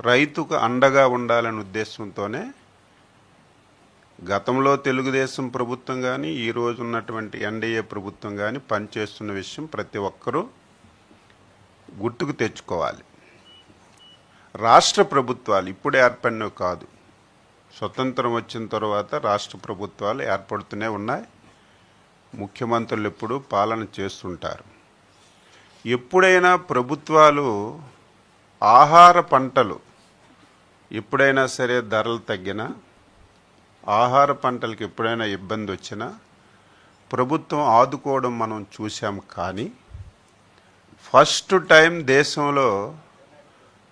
రైతుకు అండగా ఉండాలనే ఉద్దేశంతోనే గతంలో తెలుగుదేశం ప్రభుత్వం కానీ ఈ రోజు ఉన్నటువంటి ఎన్డీఏ ప్రభుత్వం కానీ పనిచేస్తున్న విషయం ప్రతి ఒక్కరూ గుర్తుకు తెచ్చుకోవాలి. రాష్ట్ర ప్రభుత్వాలు ఇప్పుడు ఏర్పడినవి కాదు, స్వతంత్రం వచ్చిన తర్వాత రాష్ట్ర ప్రభుత్వాలు ఏర్పడుతూనే ఉన్నాయి. ముఖ్యమంత్రులు ఎప్పుడూ పాలన చేస్తుంటారు. ఎప్పుడైనా ప్రభుత్వాలు ఆహార పంటలు ఎప్పుడైనా సరే ధరలు తగ్గినా, ఆహార పంటలకు ఎప్పుడైనా ఇబ్బంది వచ్చినా ప్రభుత్వం ఆదుకోవడం మనం చూసాం. కానీ ఫస్ట్ టైం దేశంలో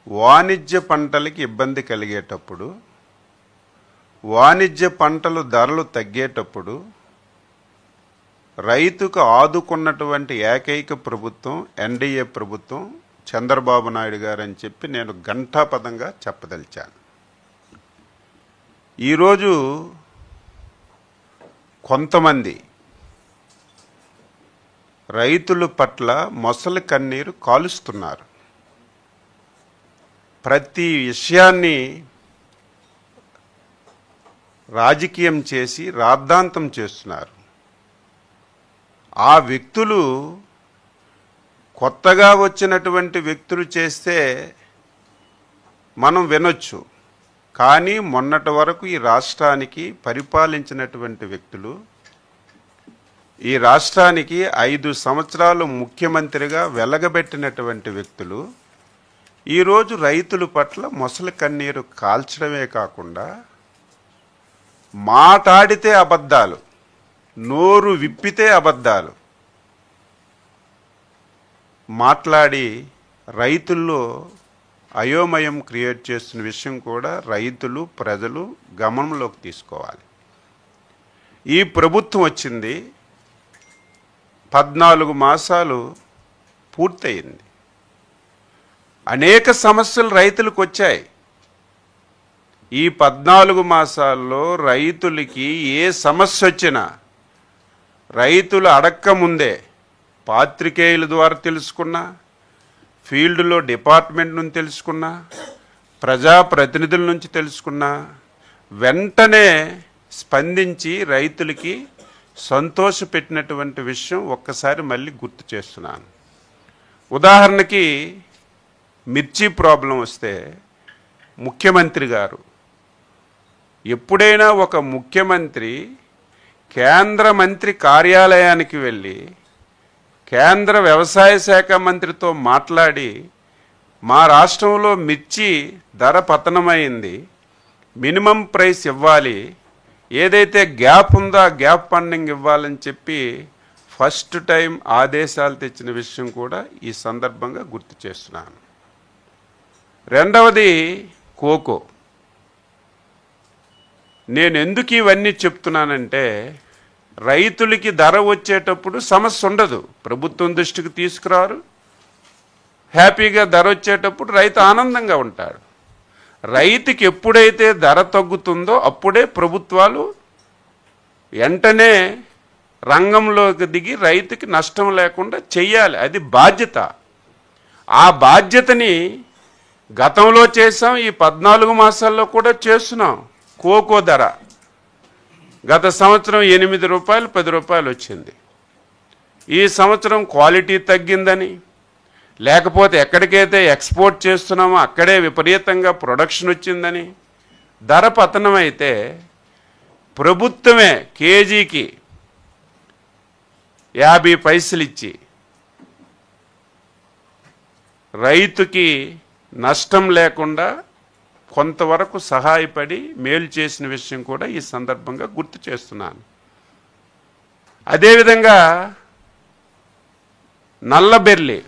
వాణిజ్య పంటలకి ఇబ్బంది కలిగేటప్పుడు, వాణిజ్య పంటలు ధరలు తగ్గేటప్పుడు రైతుకు ఆదుకున్నటువంటి ఏకైక ప్రభుత్వం ఎన్డీఏ ప్రభుత్వం, చంద్రబాబు నాయుడు గారు అని చెప్పి నేను ఘంటాపథంగా చెప్పదలిచాను. ఈరోజు కొంతమంది రైతుల పట్ల మొసలి కన్నీరు కాలుస్తున్నారు. ప్రతి విషయాన్ని రాజకీయం చేసి రాద్ధాంతం చేస్తున్నారు. ఆ వ్యక్తులు కొత్తగా వచ్చినటువంటి వ్యక్తులు చేస్తే మనం వినొచ్చు. కానీ మొన్నటి వరకు ఈ రాష్ట్రానికి పరిపాలించినటువంటి వ్యక్తులు, ఈ రాష్ట్రానికి 5 సంవత్సరాలు ముఖ్యమంత్రిగా వెలగబెట్టినటువంటి వ్యక్తులు ఈరోజు రైతుల పట్ల మొసలి కన్నీరు కాల్చడమే కాకుండా మాట్లాడితే అబద్ధాలు, నోరు విప్పితే అబద్ధాలు మాట్లాడి రైతుల్లో అయోమయం క్రియేట్ చేస్తున్న విషయం కూడా రైతులు, ప్రజలు గమనంలోకి తీసుకోవాలి. ఈ ప్రభుత్వం వచ్చింది 14 మాసాలు పూర్తయింది. అనేక సమస్యలు రైతులకు వచ్చాయి. ఈ 14 మాసాల్లో రైతులకి ఏ సమస్య వచ్చినా రైతులు అడక్క ముందే పాత్రికేయుల ద్వారా తెలుసుకున్నా, ఫీల్డ్లో డిపార్ట్మెంట్ నుంచి తెలుసుకున్నా, ప్రజాప్రతినిధుల నుంచి తెలుసుకున్నా వెంటనే స్పందించి రైతులకి సంతోషపెట్టినటువంటి విషయం ఒక్కసారి మళ్ళీ గుర్తు చేస్తున్నాను. ఉదాహరణకి మిర్చి ప్రాబ్లం వస్తే ముఖ్యమంత్రి గారు, ఎప్పుడైనా ఒక ముఖ్యమంత్రి కేంద్ర మంత్రి కార్యాలయానికి వెళ్ళి కేంద్ర వ్యవసాయ శాఖ మంత్రితో మాట్లాడి మా రాష్ట్రంలో మిర్చి ధర పతనమైంది, మినిమం ప్రైస్ ఇవ్వాలి, ఏదైతే గ్యాప్ ఉందో ఆ గ్యాప్ ఫండింగ్ ఇవ్వాలని చెప్పి ఫస్ట్ టైం ఆదేశాలు తెచ్చిన విషయం కూడా ఈ సందర్భంగా గుర్తు చేస్తున్నాను. రెండవది కోకో. నేను ఎందుకు ఇవన్నీ చెప్తున్నానంటే రైతులకి ధర వచ్చేటప్పుడు సమస్య ఉండదు, ప్రభుత్వం దృష్టికి తీసుకురారు, హ్యాపీగా ధర వచ్చేటప్పుడు రైతు ఆనందంగా ఉంటాడు. రైతుకి ఎప్పుడైతే ధర తగ్గుతుందో అప్పుడే ప్రభుత్వాలు వెంటనే రంగంలోకి దిగి రైతుకి నష్టం లేకుండా చెయ్యాలి. అది బాధ్యత. ఆ బాధ్యతని గతంలో చేసాం, ఈ 14 మాసాల్లో కూడా చేస్తున్నాం. కోకో ధర గత సంవత్సరం 8 రూపాయలు 10 రూపాయలు వచ్చింది. ఈ సంవత్సరం క్వాలిటీ తగ్గిందని, లేకపోతే ఎక్కడికైతే ఎక్స్పోర్ట్ చేస్తున్నామో అక్కడే విపరీతంగా ప్రొడక్షన్ వచ్చిందని ధర పతనమైతే ప్రభుత్వమే కేజీకి 50 పైసలు ఇచ్చి రైతుకి నష్టం లేకుండా కొంతవరకు సహాయపడి మేలు చేసిన విషయం కూడా ఈ సందర్భంగా గుర్తు చేస్తున్నాను. అదేవిధంగా నల్లబెర్లి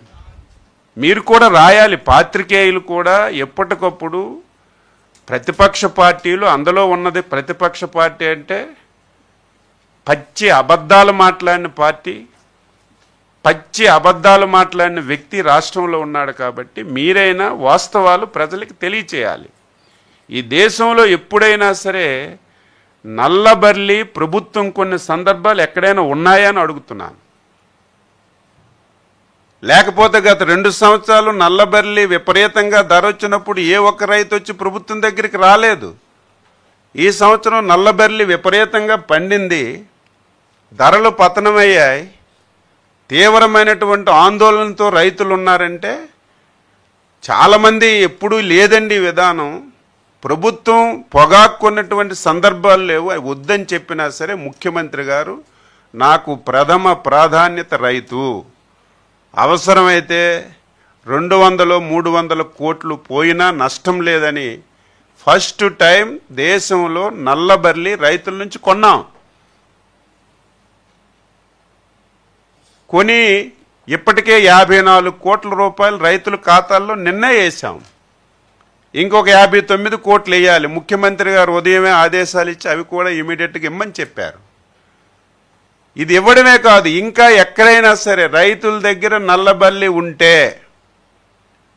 మీరు కూడా రాయాలి, పాత్రికేయులు కూడా ఎప్పటికప్పుడు ప్రతిపక్ష పార్టీలు, అందులో ఉన్నది ప్రతిపక్ష పార్టీ అంటే పచ్చి అబద్ధాలు మాట్లాడిన పార్టీ, పచ్చి అబద్ధాలు మాట్లాడిన వ్యక్తి రాష్ట్రంలో ఉన్నాడు. కాబట్టి మీరైనా వాస్తవాలు ప్రజలకు తెలియచేయాలి. ఈ దేశంలో ఎప్పుడైనా సరే నల్లబర్లి ప్రభుత్వం కొన్ని సందర్భాలు ఎక్కడైనా ఉన్నాయా అని అడుగుతున్నాను. లేకపోతే గత 2 సంవత్సరాలు నల్లబర్లి విపరీతంగా ధర వచ్చినప్పుడు ఏ ఒక్క రైతు వచ్చి ప్రభుత్వం దగ్గరికి రాలేదు. ఈ సంవత్సరం నల్లబర్లి విపరీతంగా పండింది, ధరలు పతనమయ్యాయి, తీవ్రమైనటువంటి ఆందోళనతో రైతులు ఉన్నారంటే చాలామంది ఎప్పుడూ లేదండి విధానం. ప్రభుత్వం పొగాక్కున్నటువంటి సందర్భాలు లేవు. వద్దని చెప్పినా సరే ముఖ్యమంత్రి గారు నాకు ప్రథమ ప్రాధాన్యత రైతు, అవసరమైతే 200-300 కోట్లు పోయినా నష్టం లేదని ఫస్ట్ టైం దేశంలో నల్లబర్లి రైతుల నుంచి కొన్నాం. కొని ఇప్పటికే 54 కోట్ల రూపాయలు రైతుల ఖాతాల్లో నిన్నే వేసాం. ఇంకొక 59 కోట్లు వేయాలి. ముఖ్యమంత్రి గారు ఉదయమే ఆదేశాలు ఇచ్చి అవి కూడా ఇమీడియట్గా ఇమ్మని చెప్పారు. ఇది ఇవ్వడమే కాదు, ఇంకా ఎక్కడైనా సరే రైతుల దగ్గర నల్లబల్లి ఉంటే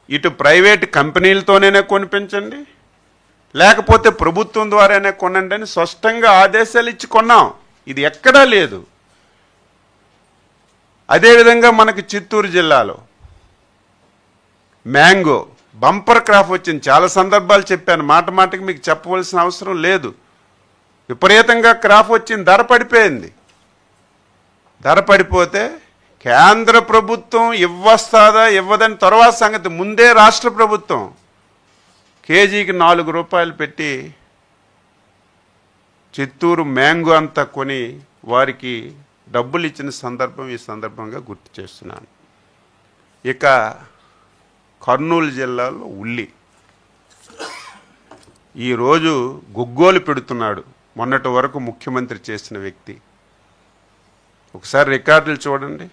ఇటు ప్రైవేట్ కంపెనీలతోనే కొనిపించండి, లేకపోతే ప్రభుత్వం ద్వారానే కొనండి అని స్పష్టంగా ఆదేశాలు ఇచ్చి కొన్నాం. ఇది ఎక్కడా లేదు. అదేవిధంగా మనకి చిత్తూరు జిల్లాలో మ్యాంగో బంపర్ క్రాప్ వచ్చింది. చాలా సందర్భాలు చెప్పాను, మాట మాటకి మీకు చెప్పవలసిన అవసరం లేదు. విపరీతంగా క్రాప్ వచ్చింది, ధర పడిపోయింది. ధర పడిపోతే కేంద్ర ప్రభుత్వం ఇవ్వస్తాదా ఇవ్వదని తర్వాత సంగతి, ముందే రాష్ట్ర ప్రభుత్వం కేజీకి 4 రూపాయలు పెట్టి చిత్తూరు మ్యాంగో అంతా కొని వారికి డబ్బులు ఇచ్చిన సందర్భం ఈ సందర్భంగా గుర్తు చేస్తున్నాను. ఇక కర్నూలు జిల్లాలో ఉల్లి ఈరోజు గుగ్గోలు పెడుతున్నాడు మొన్నటి వరకు ముఖ్యమంత్రి చేసిన వ్యక్తి. ఒకసారి రికార్డులు చూడండి,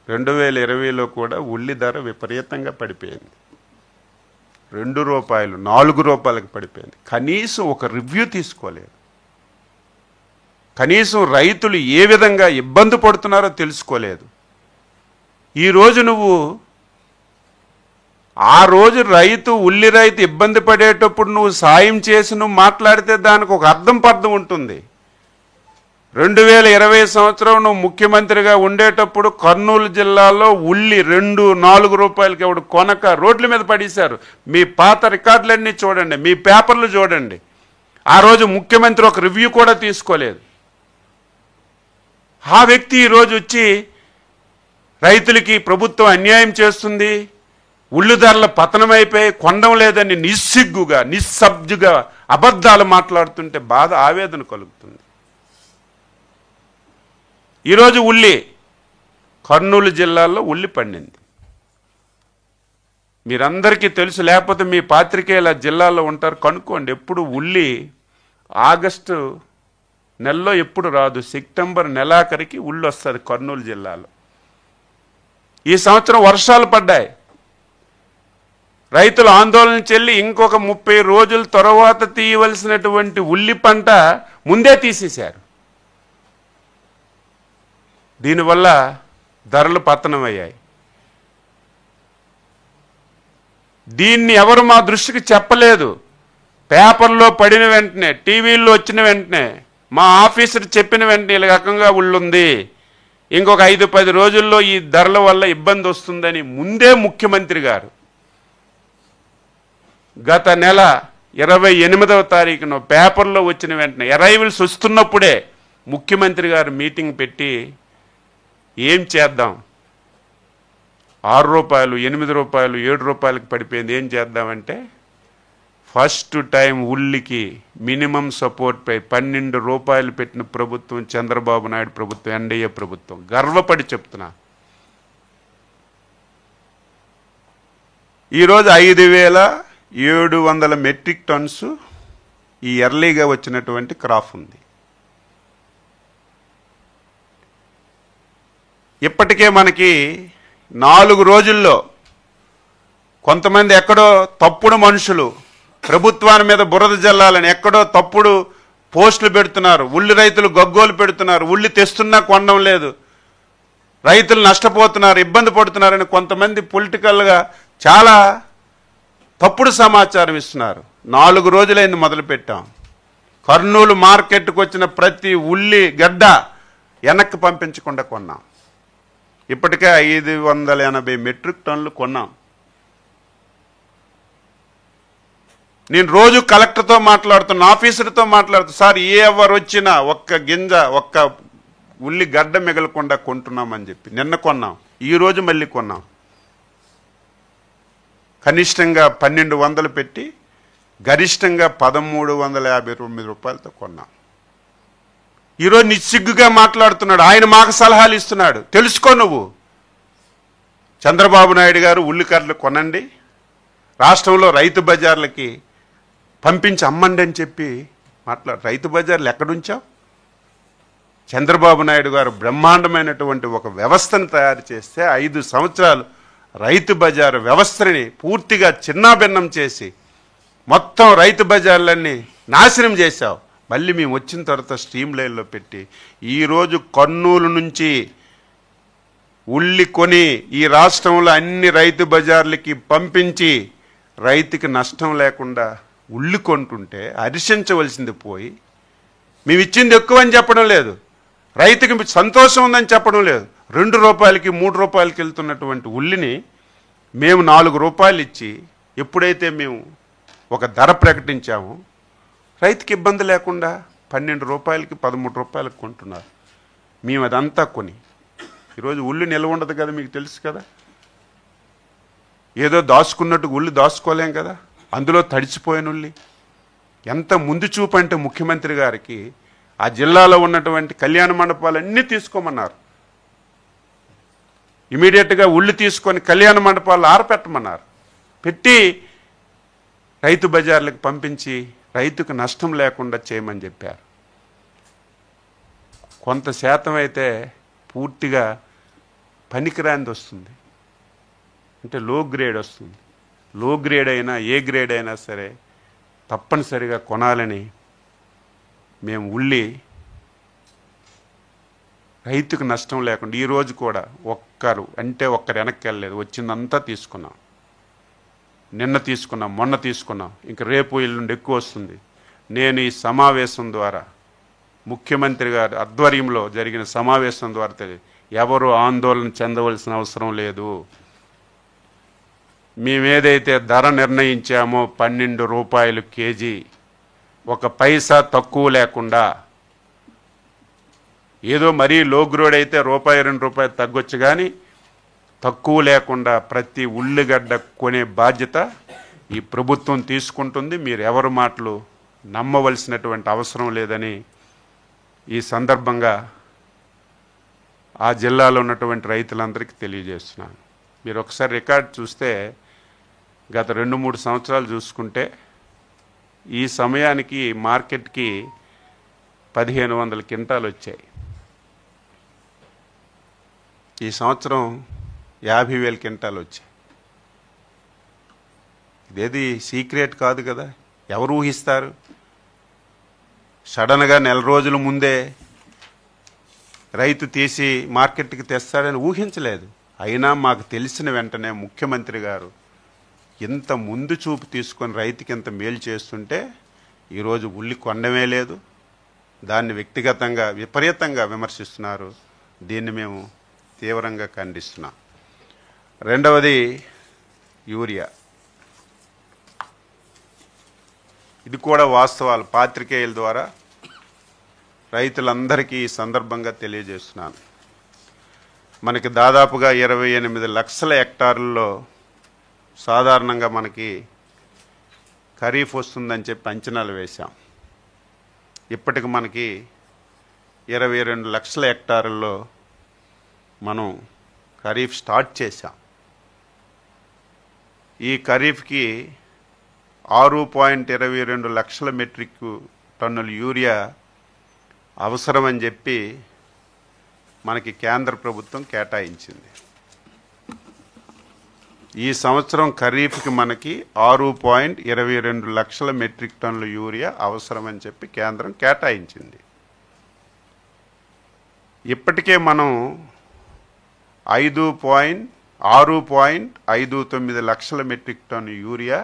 2020లో కూడా ఉల్లి ధర విపరీతంగా పడిపోయింది. 2 రూపాయలు 4 రూపాయలకు పడిపోయింది. కనీసం ఒక రివ్యూ తీసుకోలేదు. కనీసం రైతులు ఏ విధంగా ఇబ్బంది పడుతున్నారో తెలుసుకోలేదు. ఈరోజు నువ్వు ఆ రోజు ఉల్లి రైతు ఇబ్బంది పడేటప్పుడు నువ్వు సాయం చేసి నువ్వు మాట్లాడితే దానికి ఒక అర్థం పర్థం ఉంటుంది. 2020 సంవత్సరం నువ్వు ముఖ్యమంత్రిగా ఉండేటప్పుడు కర్నూలు జిల్లాలో ఉల్లి 2-4 రూపాయలకి ఎవడు కొనక రోడ్ల మీద పడేశారు. మీ పాత రికార్డులన్నీ చూడండి, మీ పేపర్లు చూడండి. ఆ రోజు ముఖ్యమంత్రి ఒక రివ్యూ కూడా తీసుకోలేదు. ఆ వ్యక్తి ఈరోజు వచ్చి రైతులకి ప్రభుత్వం అన్యాయం చేస్తుంది, ఉల్లి ధరల పతనమైపోయి కొండం లేదని నిస్సిగ్గుగా నిస్సబ్జుగా అబద్ధాలు మాట్లాడుతుంటే బాధ ఆవేదన కలుగుతుంది. ఈరోజు ఉల్లి కర్నూలు జిల్లాలో ఉల్లి పండింది. మీరందరికీ తెలుసు, లేకపోతే మీ పాత్రికేయుల జిల్లాలో ఉంటారు, కనుక్కోండి. ఎప్పుడు ఉల్లి ఆగస్టు నెలలో ఎప్పుడు రాదు, సెప్టెంబర్ నెలాఖరికి ఉల్లి వస్తుంది కర్నూలు జిల్లాలో. ఈ సంవత్సరం వర్షాలు పడ్డాయి, రైతులు ఆందోళన చెల్లి ఇంకొక 30 రోజుల తర్వాత తీయవలసినటువంటి ఉల్లి పంట ముందే తీసేశారు. దీనివల్ల ధరలు పతనమయ్యాయి. దీన్ని ఎవరు మా దృష్టికి చెప్పలేదు. పేపర్లో పడిన వెంటనే, టీవీల్లో వచ్చిన వెంటనే, మా ఆఫీసర్ చెప్పిన వెంటనే ఈ రకంగా ఉల్లుంది, ఇంకొక 5-10 రోజుల్లో ఈ ధరల వల్ల ఇబ్బంది వస్తుందని ముందే ముఖ్యమంత్రి గారు గత నెల 28వ తారీఖున పేపర్లో వచ్చిన వెంటనే అరైవల్స్ వస్తున్నప్పుడే ముఖ్యమంత్రి గారు మీటింగ్ పెట్టి ఏం చేద్దాం, 6 రూపాయలు 8 రూపాయలు 7 రూపాయలకు పడిపోయింది, ఏం చేద్దామంటే ఫస్ట్ టైం ఉల్లికి మినిమం సపోర్ట్ పై 12 రూపాయలు పెట్టిన ప్రభుత్వం చంద్రబాబు నాయుడు ప్రభుత్వం, ఎన్డీఏ ప్రభుత్వం. గర్వపడి చెప్తున్నా. ఈరోజు 5,700 మెట్రిక్ టన్స్ ఈ ఎర్లీగా వచ్చినటువంటి క్రాప్ ఉంది. ఇప్పటికే మనకి 4 రోజుల్లో కొంతమంది ఎక్కడో తప్పుడు మనుషులు ప్రభుత్వాన్ని మీద బురద జల్లాలని ఎక్కడో తప్పుడు పోస్టులు పెడుతున్నారు, ఉల్లి రైతులు గగ్గోలు పెడుతున్నారు, ఉల్లి తెస్తున్నా కొనడం లేదు, రైతులు నష్టపోతున్నారు, ఇబ్బంది పడుతున్నారని కొంతమంది పొలిటికల్గా చాలా తప్పుడు సమాచారం ఇస్తున్నారు. 4 రోజులైంది మొదలుపెట్టాం. కర్నూలు మార్కెట్కు వచ్చిన ప్రతి ఉల్లి గడ్డ వెనక్కి పంపించకుండా కొన్నాం. ఇప్పటికే 580 మెట్రిక్ టన్నులు కొన్నాం. నేను రోజు కలెక్టర్తో మాట్లాడుతున్నా, ఆఫీసర్తో మాట్లాడుతున్నా, సార్ ఎవరు వచ్చినా ఒక్క గింజ ఒక్క ఉల్లిగడ్డ మిగలకుండా కొంటున్నామని చెప్పి. నిన్న కొన్నాం, ఈరోజు మళ్ళీ కొన్నాం. కనిష్టంగా 1200 పెట్టి గరిష్టంగా 1359 రూపాయలతో కొన్నాం. ఈరోజు నిస్సిగ్గుగా మాట్లాడుతున్నాడు. ఆయన మాకు సలహాలు ఇస్తున్నాడు. తెలుసుకో నువ్వు. చంద్రబాబు నాయుడు గారు ఉల్లికడ్డలు కొనండి, రాష్ట్రంలో రైతు బజార్లకి పంపించి అమ్మండి అని చెప్పి మాట్లాడు. రైతు బజార్లు ఎక్కడుంచావు? చంద్రబాబు నాయుడు గారు బ్రహ్మాండమైనటువంటి ఒక వ్యవస్థను తయారు చేస్తే 5 సంవత్సరాలు రైతు బజారు వ్యవస్థని పూర్తిగా చిన్నాభిన్నం చేసి మొత్తం రైతు బజార్లన్నీ నాశనం చేశావు. మళ్ళీ మేము వచ్చిన తర్వాత స్ట్రీమ్ లైన్లో పెట్టి ఈరోజు కర్నూలు నుంచి ఉల్లి కొని ఈ రాష్ట్రంలో అన్ని రైతు బజార్లకి పంపించి రైతుకి నష్టం లేకుండా ఉల్లి కొంటుంటే హర్షించవలసింది పోయి మేము ఇచ్చింది ఎక్కువ అని చెప్పడం లేదు, రైతుకి సంతోషం ఉందని చెప్పడం లేదు. 2 రూపాయలకి 3 రూపాయలకి వెళ్తున్నటువంటి ఉల్లిని మేము 4 రూపాయలు ఇచ్చి ఎప్పుడైతే మేము ఒక ధర ప్రకటించామో రైతుకి ఇబ్బంది లేకుండా 12 రూపాయలకి 13 రూపాయలకు కొంటున్నారు. మేము అదంతా కొని ఈరోజు ఉల్లి నిల్వ ఉండదు కదా, మీకు తెలుసు కదా. ఏదో దాచుకున్నట్టు ఉల్లి దాచుకోలేం కదా, అందులో తడిచిపోయిన ఉల్లి. ఎంత ముందు చూపు అంటే ముఖ్యమంత్రి గారికి ఆ జిల్లాలో ఉన్నటువంటి కళ్యాణ మండపాలన్నీ తీసుకోమన్నారు. ఇమీడియట్గా ఉల్లి తీసుకొని కళ్యాణ మండపాలు ఆరపెట్టమన్నారు. పెట్టి రైతు బజార్లకు పంపించి రైతుకు నష్టం లేకుండా చేయమని చెప్పారు. కొంత శాతం అయితే పూర్తిగా పనికిరాంది వస్తుంది, అంటే లో గ్రేడ్ వస్తుంది. లో గ్రేడ్ అయినా ఏ గ్రేడ్ అయినా సరే తప్పనిసరిగా కొనాలని మేము ఉల్లి రైతుకు నష్టం లేకుండా ఈరోజు కూడా ఒక్కరు వెనక్కి వెళ్ళలేదు, వచ్చిందంతా తీసుకున్నాం. నిన్న తీసుకున్నాం, మొన్న తీసుకున్నాం, ఇంక రేపు ఎల్లుండి ఎక్కువ వస్తుంది. నేను ఈ సమావేశం ద్వారా ముఖ్యమంత్రి గారి ఆధ్వర్యంలో జరిగిన సమావేశం ద్వారా తెలియదు, ఎవరు ఆందోళన చెందవలసిన అవసరం లేదు. మేమేదైతే ధర నిర్ణయించామో 12 రూపాయలు కేజీ, ఒక పైసా తక్కువ లేకుండా, ఏదో మరీ లో గ్రేడ్ అయితే ₹1-2 తగ్గొచ్చు కానీ తక్కువ లేకుండా ప్రతి ఉల్లిగడ్డ కొనే బాధ్యత ఈ ప్రభుత్వం తీసుకుంటుంది. మీరు ఎవరి మాటలు నమ్మవలసినటువంటి అవసరం లేదని ఈ సందర్భంగా ఆ జిల్లాలో ఉన్నటువంటి రైతులందరికీ తెలియజేస్తున్నాను. మీరు ఒకసారి రికార్డ్ చూస్తే గత 2-3 సంవత్సరాలు చూసుకుంటే ఈ సమయానికి మార్కెట్కి 1500 క్వింటాలు వచ్చాయి. ఈ సంవత్సరం 50,000 క్వింటాలు వచ్చాయి. ఇదేది సీక్రెట్ కాదు కదా, ఎవరు ఊహిస్తారు? సడన్గా నెల రోజుల ముందే రైతు తీసి మార్కెట్కి తెస్తాడని ఊహించలేదు. అయినా మాకు తెలిసిన వెంటనే ముఖ్యమంత్రి గారు ఇంత ముందు చూపు తీసుకొని రైతుకి ఇంత మేలు చేస్తుంటే ఈరోజు ఉల్లి కొనడమే లేదు, దాన్ని వ్యక్తిగతంగా విపరీతంగా విమర్శిస్తున్నారు. దీన్ని మేము తీవ్రంగా ఖండిస్తున్నాం. రెండవది యూరియా. ఇది కూడా వాస్తవాలు పాత్రికేయుల ద్వారా రైతులందరికీ ఈ సందర్భంగా తెలియజేస్తున్నాను. మనకి దాదాపుగా 28 లక్షల హెక్టార్లలో సాధారణంగా మనకి ఖరీఫ్ వస్తుందని చెప్పి అంచనాలు వేశాం. ఇప్పటికి మనకి 22 లక్షల హెక్టార్లలో మనం ఖరీఫ్ స్టార్ట్ చేశాం. ఈ ఖరీఫ్కి 6.22 లక్షల మెట్రిక్ టన్నుల యూరియా అవసరమని చెప్పి మనకి కేంద్ర ప్రభుత్వం కేటాయించింది. ఈ సంవత్సరం ఖరీఫ్కి మనకి 6.22 లక్షల మెట్రిక్ టన్నుల యూరియా అవసరమని చెప్పి కేంద్రం కేటాయించింది. ఇప్పటికే మనం 6.59 లక్షల మెట్రిక్ టన్ను యూరియా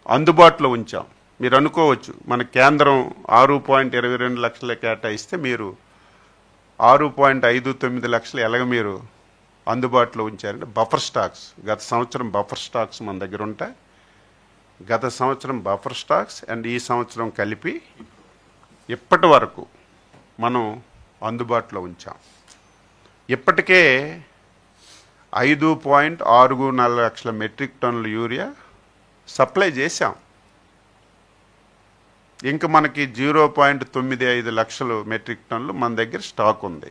అందుబాటులో ఉంచాం. మీరు అనుకోవచ్చు మన కేంద్రం 6.22 లక్షల కేటాయిస్తే మీరు 6.59 లక్షలు ఎలాగ మీరు అందుబాటులో ఉంచారంటే బఫర్ స్టాక్స్, గత సంవత్సరం బఫర్ స్టాక్స్ మన దగ్గర ఉంటాయి. గత సంవత్సరం బఫర్ స్టాక్స్ అండ్ ఈ సంవత్సరం కలిపి ఇప్పటి వరకు మనం అందుబాటులో ఉంచాం. ఇప్పటికే 5.64 లక్షల మెట్రిక్ టన్నుల యూరియా సప్లై చేశాం. ఇంకా మనకి 0.95 లక్షలు మెట్రిక్ టన్నులు మన దగ్గర స్టాక్ ఉంది.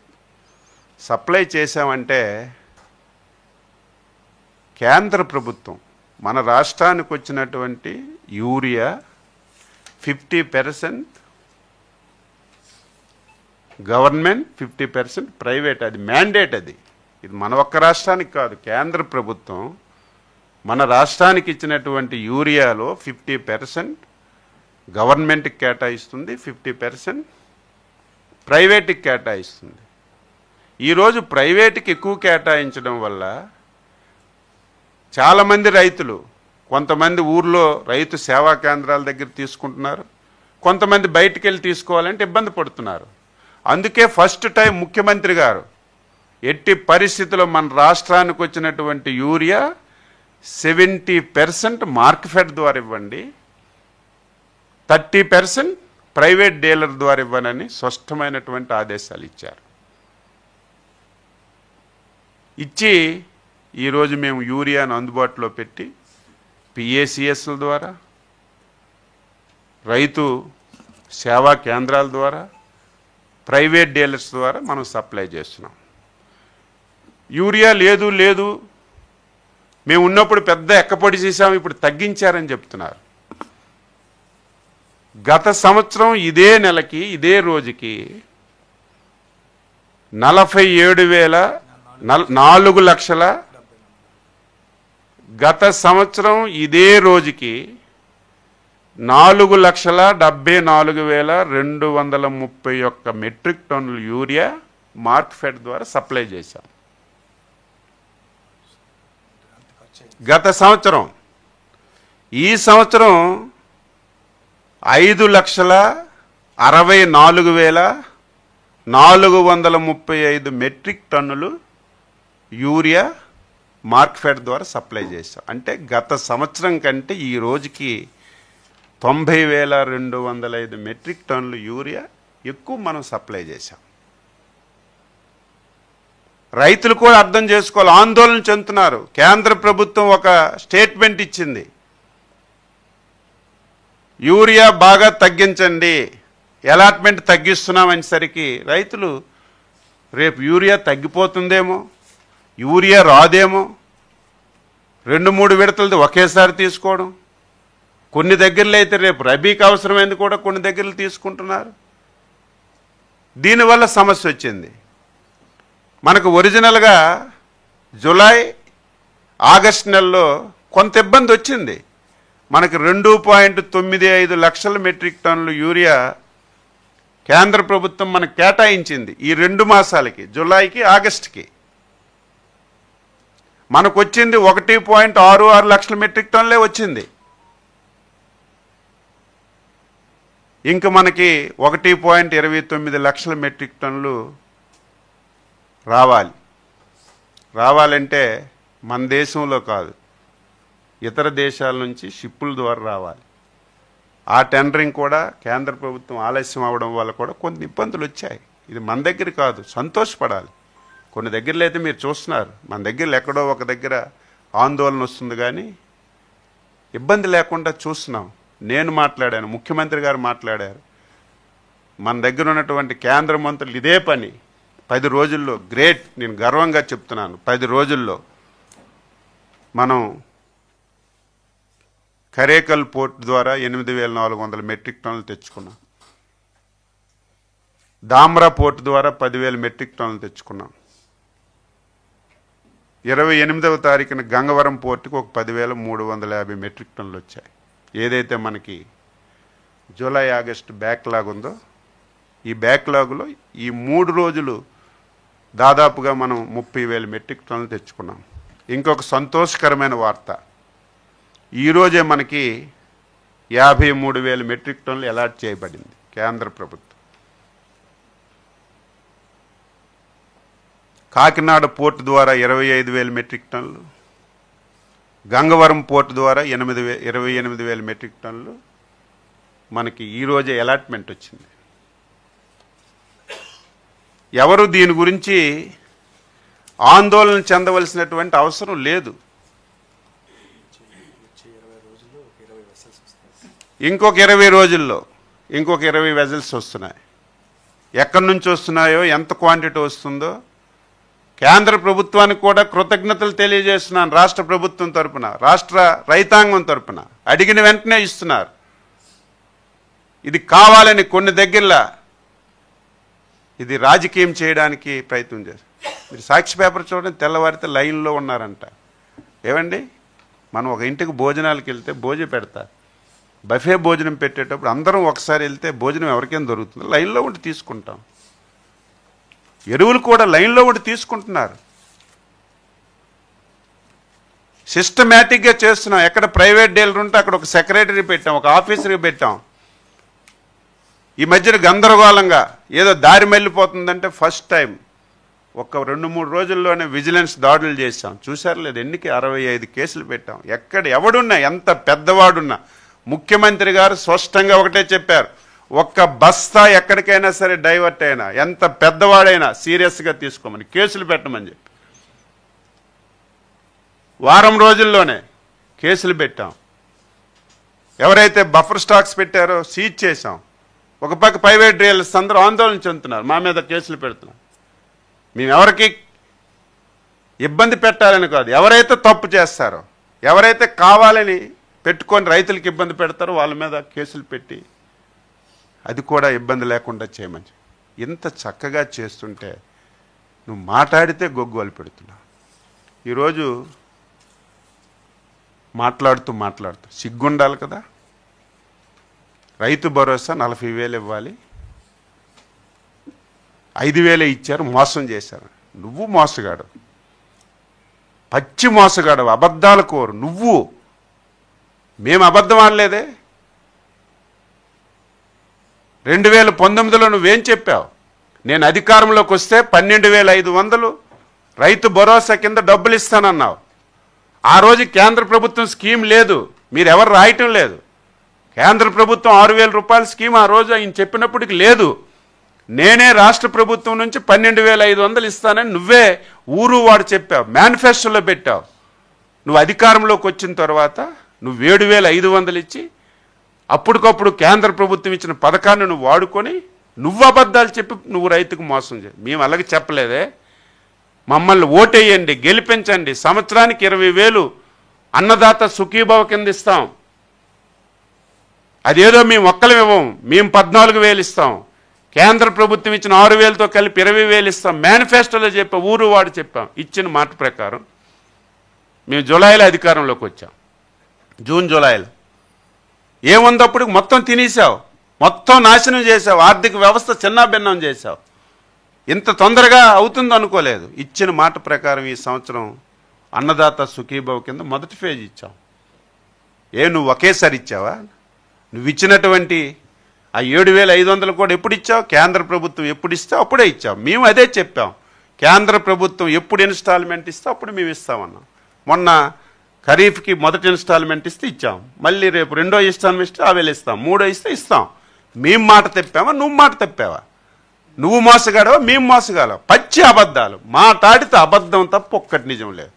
సప్లై చేశామంటే కేంద్ర ప్రభుత్వం మన రాష్ట్రానికి వచ్చినటువంటి యూరియా 50% గవర్నమెంట్, 50% ప్రైవేట్. అది మ్యాండేట్. ఇది మన ఒక్క రాష్ట్రానికి కాదు, కేంద్ర ప్రభుత్వం మన రాష్ట్రానికి ఇచ్చినటువంటి యూరియాలో 50% గవర్నమెంట్కి కేటాయిస్తుంది, 50% ప్రైవేట్కి కేటాయిస్తుంది. ఈరోజు ప్రైవేట్కి ఎక్కువ కేటాయించడం వల్ల చాలామంది రైతులు, కొంతమంది ఊర్లో రైతు సేవా కేంద్రాల దగ్గర తీసుకుంటున్నారు, కొంతమంది బయటికి వెళ్ళి తీసుకోవాలంటే ఇబ్బంది పడుతున్నారు. అందుకే ఫస్ట్ టైం ముఖ్యమంత్రి గారు ఎట్టి పరిస్థితుల్లో మన రాష్ట్రానికి వచ్చినటువంటి యూరియా 70% మార్కెట్ ద్వారా ఇవ్వండి, 30% ప్రైవేట్ డీలర్ ద్వారా ఇవ్వనని స్పష్టమైనటువంటి ఆదేశాలు ఇచ్చారు. ఇచ్చి ఈరోజు మేము యూరియాను అందుబాటులో పెట్టి పిఏసిఎస్ల ద్వారా, రైతు సేవా కేంద్రాల ద్వారా, ప్రైవేట్ డీలర్స్ ద్వారా మనం సప్లై చేస్తున్నాం. యూరియా లేదు మేము ఉన్నప్పుడు పెద్ద ఎక్కపొడి చేసాము, ఇప్పుడు తగ్గించారని చెప్తున్నారు. గత సంవత్సరం ఇదే నెలకి ఇదే రోజుకి 47,4 లక్షల, గత సంవత్సరం ఇదే రోజుకి 4,74,231 మెట్రిక్ టన్నుల యూరియా మార్కెట్ ద్వారా సప్లై చేశాం. గత సంవత్సరం. ఈ సంవత్సరం 5,64,435 మెట్రిక్ టన్నులు యూరియా మార్కెట్ ద్వారా సప్లై చేశాం. అంటే గత సంవత్సరం కంటే ఈ రోజుకి 90,205 మెట్రిక్ టన్నులు యూరియా ఎక్కువ మనం సప్లై చేశాం. రైతులు కూడా అర్థం చేసుకోవాలి, ఆందోళన చెందుతున్నారు. కేంద్ర ప్రభుత్వం ఒక స్టేట్మెంట్ ఇచ్చింది, యూరియా బాగా తగ్గించండి, అలాట్మెంట్ తగ్గిస్తున్నామనేసరికి రైతులు రేపు యూరియా తగ్గిపోతుందేమో, యూరియా రాదేమో, 2-3 విడతలది ఒకేసారి తీసుకోవడం, కొన్ని దగ్గరలో అయితే రేపు రబీకి అవసరమైంది కూడా కొన్ని దగ్గరలు తీసుకుంటున్నారు. దీనివల్ల సమస్య వచ్చింది. మనకు ఒరిజినల్గా జూలై ఆగస్టు నెలలో కొంత ఇబ్బంది వచ్చింది. మనకు 2.95 లక్షల మెట్రిక్ టన్నులు యూరియా కేంద్ర ప్రభుత్వం మనకు కేటాయించింది ఈ 2 మాసాలకి, జూలైకి ఆగస్టుకి. మనకు వచ్చింది 1.66 లక్షల మెట్రిక్ టన్నులే వచ్చింది. ఇంక మనకి 1.29 లక్షల మెట్రిక్ టన్నులు రావాలంటే మన దేశంలో కాదు, ఇతర దేశాల నుంచి షిప్పుల ద్వారా రావాలి. ఆ టెండరింగ్ కూడా కేంద్ర ప్రభుత్వం ఆలస్యం అవడం వల్ల కూడా కొన్ని ఇబ్బందులు వచ్చాయి. ఇది మన దగ్గర కాదు, సంతోషపడాలి. కొన్ని దగ్గరలో అయితే మీరు చూస్తున్నారు, మన దగ్గర ఎక్కడో ఒక దగ్గర ఆందోళన వస్తుంది, కానీ ఇబ్బంది లేకుండా చూస్తున్నాం. నేను మాట్లాడాను, ముఖ్యమంత్రి గారు మాట్లాడారు, మన దగ్గర ఉన్నటువంటి కేంద్ర మంత్రులు ఇదే పని 10 రోజుల్లో, గ్రేట్, నేను గర్వంగా చెప్తున్నాను, 10 రోజుల్లో మనం కరేకల్ పోర్ట్ ద్వారా 8,400 మెట్రిక్ టన్నులు తెచ్చుకున్నాం. ధామ్రా పోర్ట్ ద్వారా 10,000 మెట్రిక్ టన్నులు తెచ్చుకున్నాం. 28వ తారీఖున గంగవరం పోర్టుకు ఒక 10,350 మెట్రిక్ టన్నులు వచ్చాయి. ఏదైతే మనకి జూలై ఆగస్టు బ్యాక్లాగ్ ఉందో, ఈ బ్యాక్లాగ్లో ఈ 3 రోజులు దాదాపుగా మనం 30,000 మెట్రిక్ టన్నులు తెచ్చుకున్నాం. ఇంకొక సంతోషకరమైన వార్త, ఈరోజే మనకి 53,000 మెట్రిక్ టన్నులు అలాట్ చేయబడింది కేంద్ర ప్రభుత్వం. కాకినాడ పోర్టు ద్వారా 25,000 మెట్రిక్ టన్నులు, గంగవరం పోర్టు ద్వారా 28,000 మెట్రిక్ టన్నులు మనకి ఈరోజే అలాట్మెంట్ వచ్చింది. ఎవరు దీని గురించి ఆందోళన చెందవలసినటువంటి అవసరం లేదు. ఇంకొక 20 రోజుల్లో ఇంకొక 20 వెజల్స్ వస్తున్నాయి. ఎక్కడి నుంచి వస్తున్నాయో, ఎంత క్వాంటిటీ వస్తుందో కేంద్ర ప్రభుత్వానికి కూడా కృతజ్ఞతలు తెలియజేస్తున్నాను. రాష్ట్ర ప్రభుత్వం తరపున, రాష్ట్ర రైతాంగం తరపున అడిగిన వెంటనే ఇస్తున్నారు. ఇది కావాలని కొన్ని దగ్గరలో ఇది రాజకీయం చేయడానికి ప్రయత్నం చేస్తారు. మీరు సాక్షి పేపర్ చూడండి, తెల్లవారితే లైన్లో ఉన్నారంట. ఏమండి, మనం ఒక ఇంటికి భోజనాలకు వెళ్తే భోజనం పెడతారు. బఫే భోజనం పెట్టేటప్పుడు అందరం ఒకసారి వెళ్తే భోజనం ఎవరికైనా దొరుకుతుంది, లైన్లో ఉండి తీసుకుంటాం. ఎరువులు కూడా లైన్లో ఉండి తీసుకుంటున్నారు. సిస్టమేటిక్గా చేస్తున్నాం. ఎక్కడ ప్రైవేట్ డీలర్ ఉంటే అక్కడ ఒక సెక్రటరీ పెట్టాం, ఒక ఆఫీసర్కి పెట్టాం. ఈ మధ్యన గందరగోళంగా ఏదో దారి మళ్ళిపోతుందంటే ఫస్ట్ టైం ఒక 2-3 రోజుల్లోనే విజిలెన్స్ దాడులు చేశాం. చూశారు లేదు, ఎన్నికి 65 కేసులు పెట్టాం. ఎక్కడ ఎవడున్నా, ఎంత పెద్దవాడున్నా, ముఖ్యమంత్రి గారు స్పష్టంగా ఒకటే చెప్పారు, ఒక్క బస్తా ఎక్కడికైనా సరే డైవర్ట్ అయినా, ఎంత పెద్దవాడైనా సీరియస్గా తీసుకోమని, కేసులు పెట్టమని చెప్పి వారం రోజుల్లోనే కేసులు పెట్టాం. ఎవరైతే బఫర్ స్టాక్స్ పెట్టారో సీజ్ చేశాం. ఒక పక్క ప్రైవేట్ డీలర్స్ అందరూ ఆందోళన చెందుతున్నారు, మా మీద కేసులు పెడుతున్నారు. మేము ఎవరికి ఇబ్బంది పెట్టాలని కాదు, ఎవరైతే తప్పు చేస్తారో, ఎవరైతే కావాలని పెట్టుకొని రైతులకు ఇబ్బంది పెడతారో వాళ్ళ మీద కేసులు పెట్టి అది కూడా ఇబ్బంది లేకుండా చేయమని. ఇంత చక్కగా చేస్తుంటే నువ్వు మాట్లాడితే గొగ్గోలు పెడుతున్నావు. ఈరోజు మాట్లాడుతూ సిగ్గుండాలి కదా. రైతు భరోసా 40,000 ఇవ్వాలి, 5,000 ఇచ్చారు, మోసం చేశారు. నువ్వు మోసగాడు, పచ్చి మోసగాడు, అబద్ధాల కోరు నువ్వు. మేము అబద్ధం ఆడలేదే. 2019లో నువ్వేం చెప్పావు? నేను అధికారంలోకి వస్తే 12,500 రైతు భరోసా కింద డబ్బులు ఇస్తానన్నావు. ఆ రోజు కేంద్ర ప్రభుత్వం స్కీమ్ లేదు, మీరెవరు రాయటం లేదు. కేంద్ర ప్రభుత్వం 6,000 రూపాయల స్కీమ్ ఆ రోజు ఆయన చెప్పినప్పటికి లేదు. నేనే రాష్ట్ర ప్రభుత్వం నుంచి 12,500 ఇస్తానని నువ్వే ఊరు వాడు చెప్పావు, మేనిఫెస్టోలో పెట్టావు. నువ్వు అధికారంలోకి వచ్చిన తర్వాత నువ్వు 7,500 ఇచ్చి అప్పటికప్పుడు కేంద్ర ప్రభుత్వం ఇచ్చిన పథకాన్ని నువ్వు వాడుకొని నువ్వు అబద్ధాలు చెప్పి నువ్వు రైతుకు మోసం చేయి. మేము అలాగే చెప్పలేదే. మమ్మల్ని ఓటేయండి, గెలిపించండి, సంవత్సరానికి 20,000 అన్నదాత సుఖీభవ కింద ఇస్తాం. అదేదో మేము ఒక్కలం ఇవ్వం, మేము 14,000 ఇస్తాం. కేంద్ర ప్రభుత్వం ఇచ్చిన 6,000తో కలిపి 20,000 ఇస్తాం. మేనిఫెస్టోలో చెప్పా, ఊరు వాడు చెప్పాం. ఇచ్చిన మాట ప్రకారం మేము జూలైలో అధికారంలోకి వచ్చాం. జూన్ జూలైలో ఏముందప్పుడు మొత్తం తినేసావు, మొత్తం నాశనం చేసావు, ఆర్థిక వ్యవస్థ చిన్నాభిన్నం చేసావు. ఇంత తొందరగా అవుతుందో అనుకోలేదు. ఇచ్చిన మాట ప్రకారం ఈ సంవత్సరం అన్నదాత సుఖీభవ కింద మొదటి ఫేజ్ ఇచ్చాం. నువ్వు ఒకేసారి ఇచ్చావా? నువ్వు ఇచ్చినటువంటి ఆ 7,500 కూడా ఎప్పుడు ఇచ్చావు? కేంద్ర ప్రభుత్వం ఎప్పుడు ఇస్తే అప్పుడే ఇచ్చావు. మేము అదే చెప్పాం, కేంద్ర ప్రభుత్వం ఎప్పుడు ఇన్స్టాల్మెంట్ ఇస్తే అప్పుడు మేము ఇస్తామన్నాం. మొన్న ఖరీఫ్కి మొదటి ఇన్స్టాల్మెంట్ ఇస్తే ఇచ్చాం, మళ్ళీ రేపు రెండో ఇన్స్టాల్మెంట్ ఇస్తే 1,000 ఇస్తాం, మూడో ఇస్తే ఇస్తాం. మేము మాట తప్పావా, నువ్వు మాట తప్పావా? నువ్వు మోసగాడవా, మేము మోసగాలం? పచ్చి అబద్ధాలు మాట్లాడితే అబద్ధం తప్ప ఒక్కటి నిజం లేదు.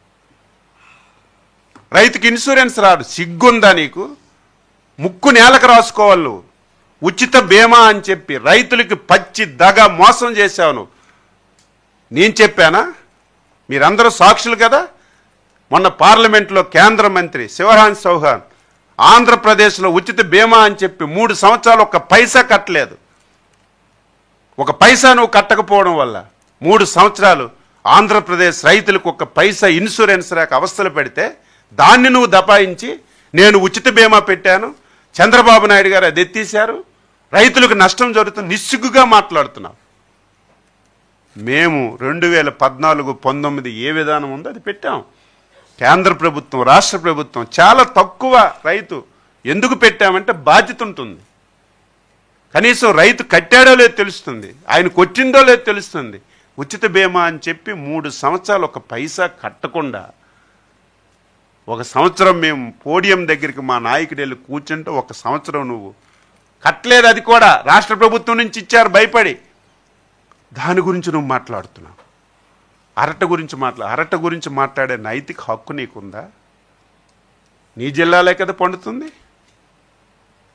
రైతుకి ఇన్సూరెన్స్ రాదు, సిగ్గుందా నీకు? ముక్కు నేలకు రాసుకోవాలి నువ్వు. ఉచిత బీమా అని చెప్పి రైతులకి పచ్చి దగ మోసం చేశావు నువ్వు. నేను చెప్పానా? మీరందరూ సాక్షులు కదా. మొన్న పార్లమెంట్లో కేంద్ర మంత్రి శివరాజ్ చౌహాన్ ఆంధ్రప్రదేశ్లో ఉచిత బీమా అని చెప్పి 3 సంవత్సరాలు ఒక్క పైసా కట్టలేదు. ఒక పైసా నువ్వు కట్టకపోవడం వల్ల 3 సంవత్సరాలు ఆంధ్రప్రదేశ్ రైతులకు ఒక్క పైసా ఇన్సూరెన్స్ రాక అవస్థలు పెడితే దాన్ని నువ్వు దబాయించి నేను ఉచిత బీమా పెట్టాను, చంద్రబాబు నాయుడు గారు అది ఎత్తేశారు, రైతులకు నష్టం జరుగుతుంది, నిస్సిగ్గుగా మాట్లాడుతున్నావు. మేము 2014-19 ఏ విధానం ఉందో అది పెట్టాం. కేంద్ర ప్రభుత్వం, రాష్ట్ర ప్రభుత్వం చాలా తక్కువ రైతు. ఎందుకు పెట్టామంటే బాధ్యత ఉంటుంది. కనీసం రైతు కట్టాడో లేదో తెలుస్తుంది, ఆయనకు వచ్చిందో లేదో తెలుస్తుంది. ఉచిత బీమా అని చెప్పి 3 సంవత్సరాలు ఒక పైసా కట్టకుండా, ఒక సంవత్సరం మేము పోడియం దగ్గరికి మా నాయకుడు వెళ్ళి కూర్చుంటే 1 సంవత్సరం నువ్వు కట్టలేదు, అది కూడా రాష్ట్ర ప్రభుత్వం నుంచి ఇచ్చారు భయపడి. దాని గురించి నువ్వు మాట్లాడుతున్నావు. అరట గురించి మాట్లాడే నైతిక హక్కు నీకుందా? నీ జిల్లాలే కదా పండుతుంది.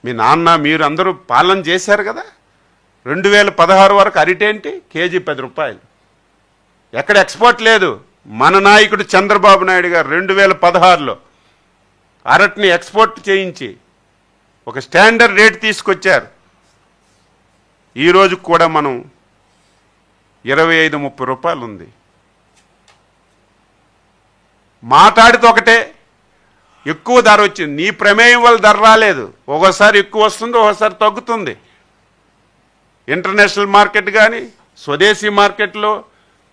మీ నాన్న మీరు అందరూ పాలన చేశారు కదా. 2016 వరకు అరిటేంటి కేజీ 10 రూపాయలు. ఎక్కడ ఎక్స్పోర్ట్ లేదు. మన నాయకుడు చంద్రబాబు నాయుడు గారు 2016లో అరటిని ఎక్స్పోర్ట్ చేయించి ఒక స్టాండర్డ్ రేట్ తీసుకొచ్చారు. ఈరోజు కూడా మనం 25-30 రూపాయలు ఉంది. మాట్లాడితే ఒకటే, ఎక్కువ ధర వచ్చింది. నీ ప్రమేయం వల్ల ధర రాలేదు. ఒకసారి ఎక్కువ వస్తుంది, ఒకసారి తగ్గుతుంది. ఇంటర్నేషనల్ మార్కెట్ కానీ స్వదేశీ మార్కెట్లో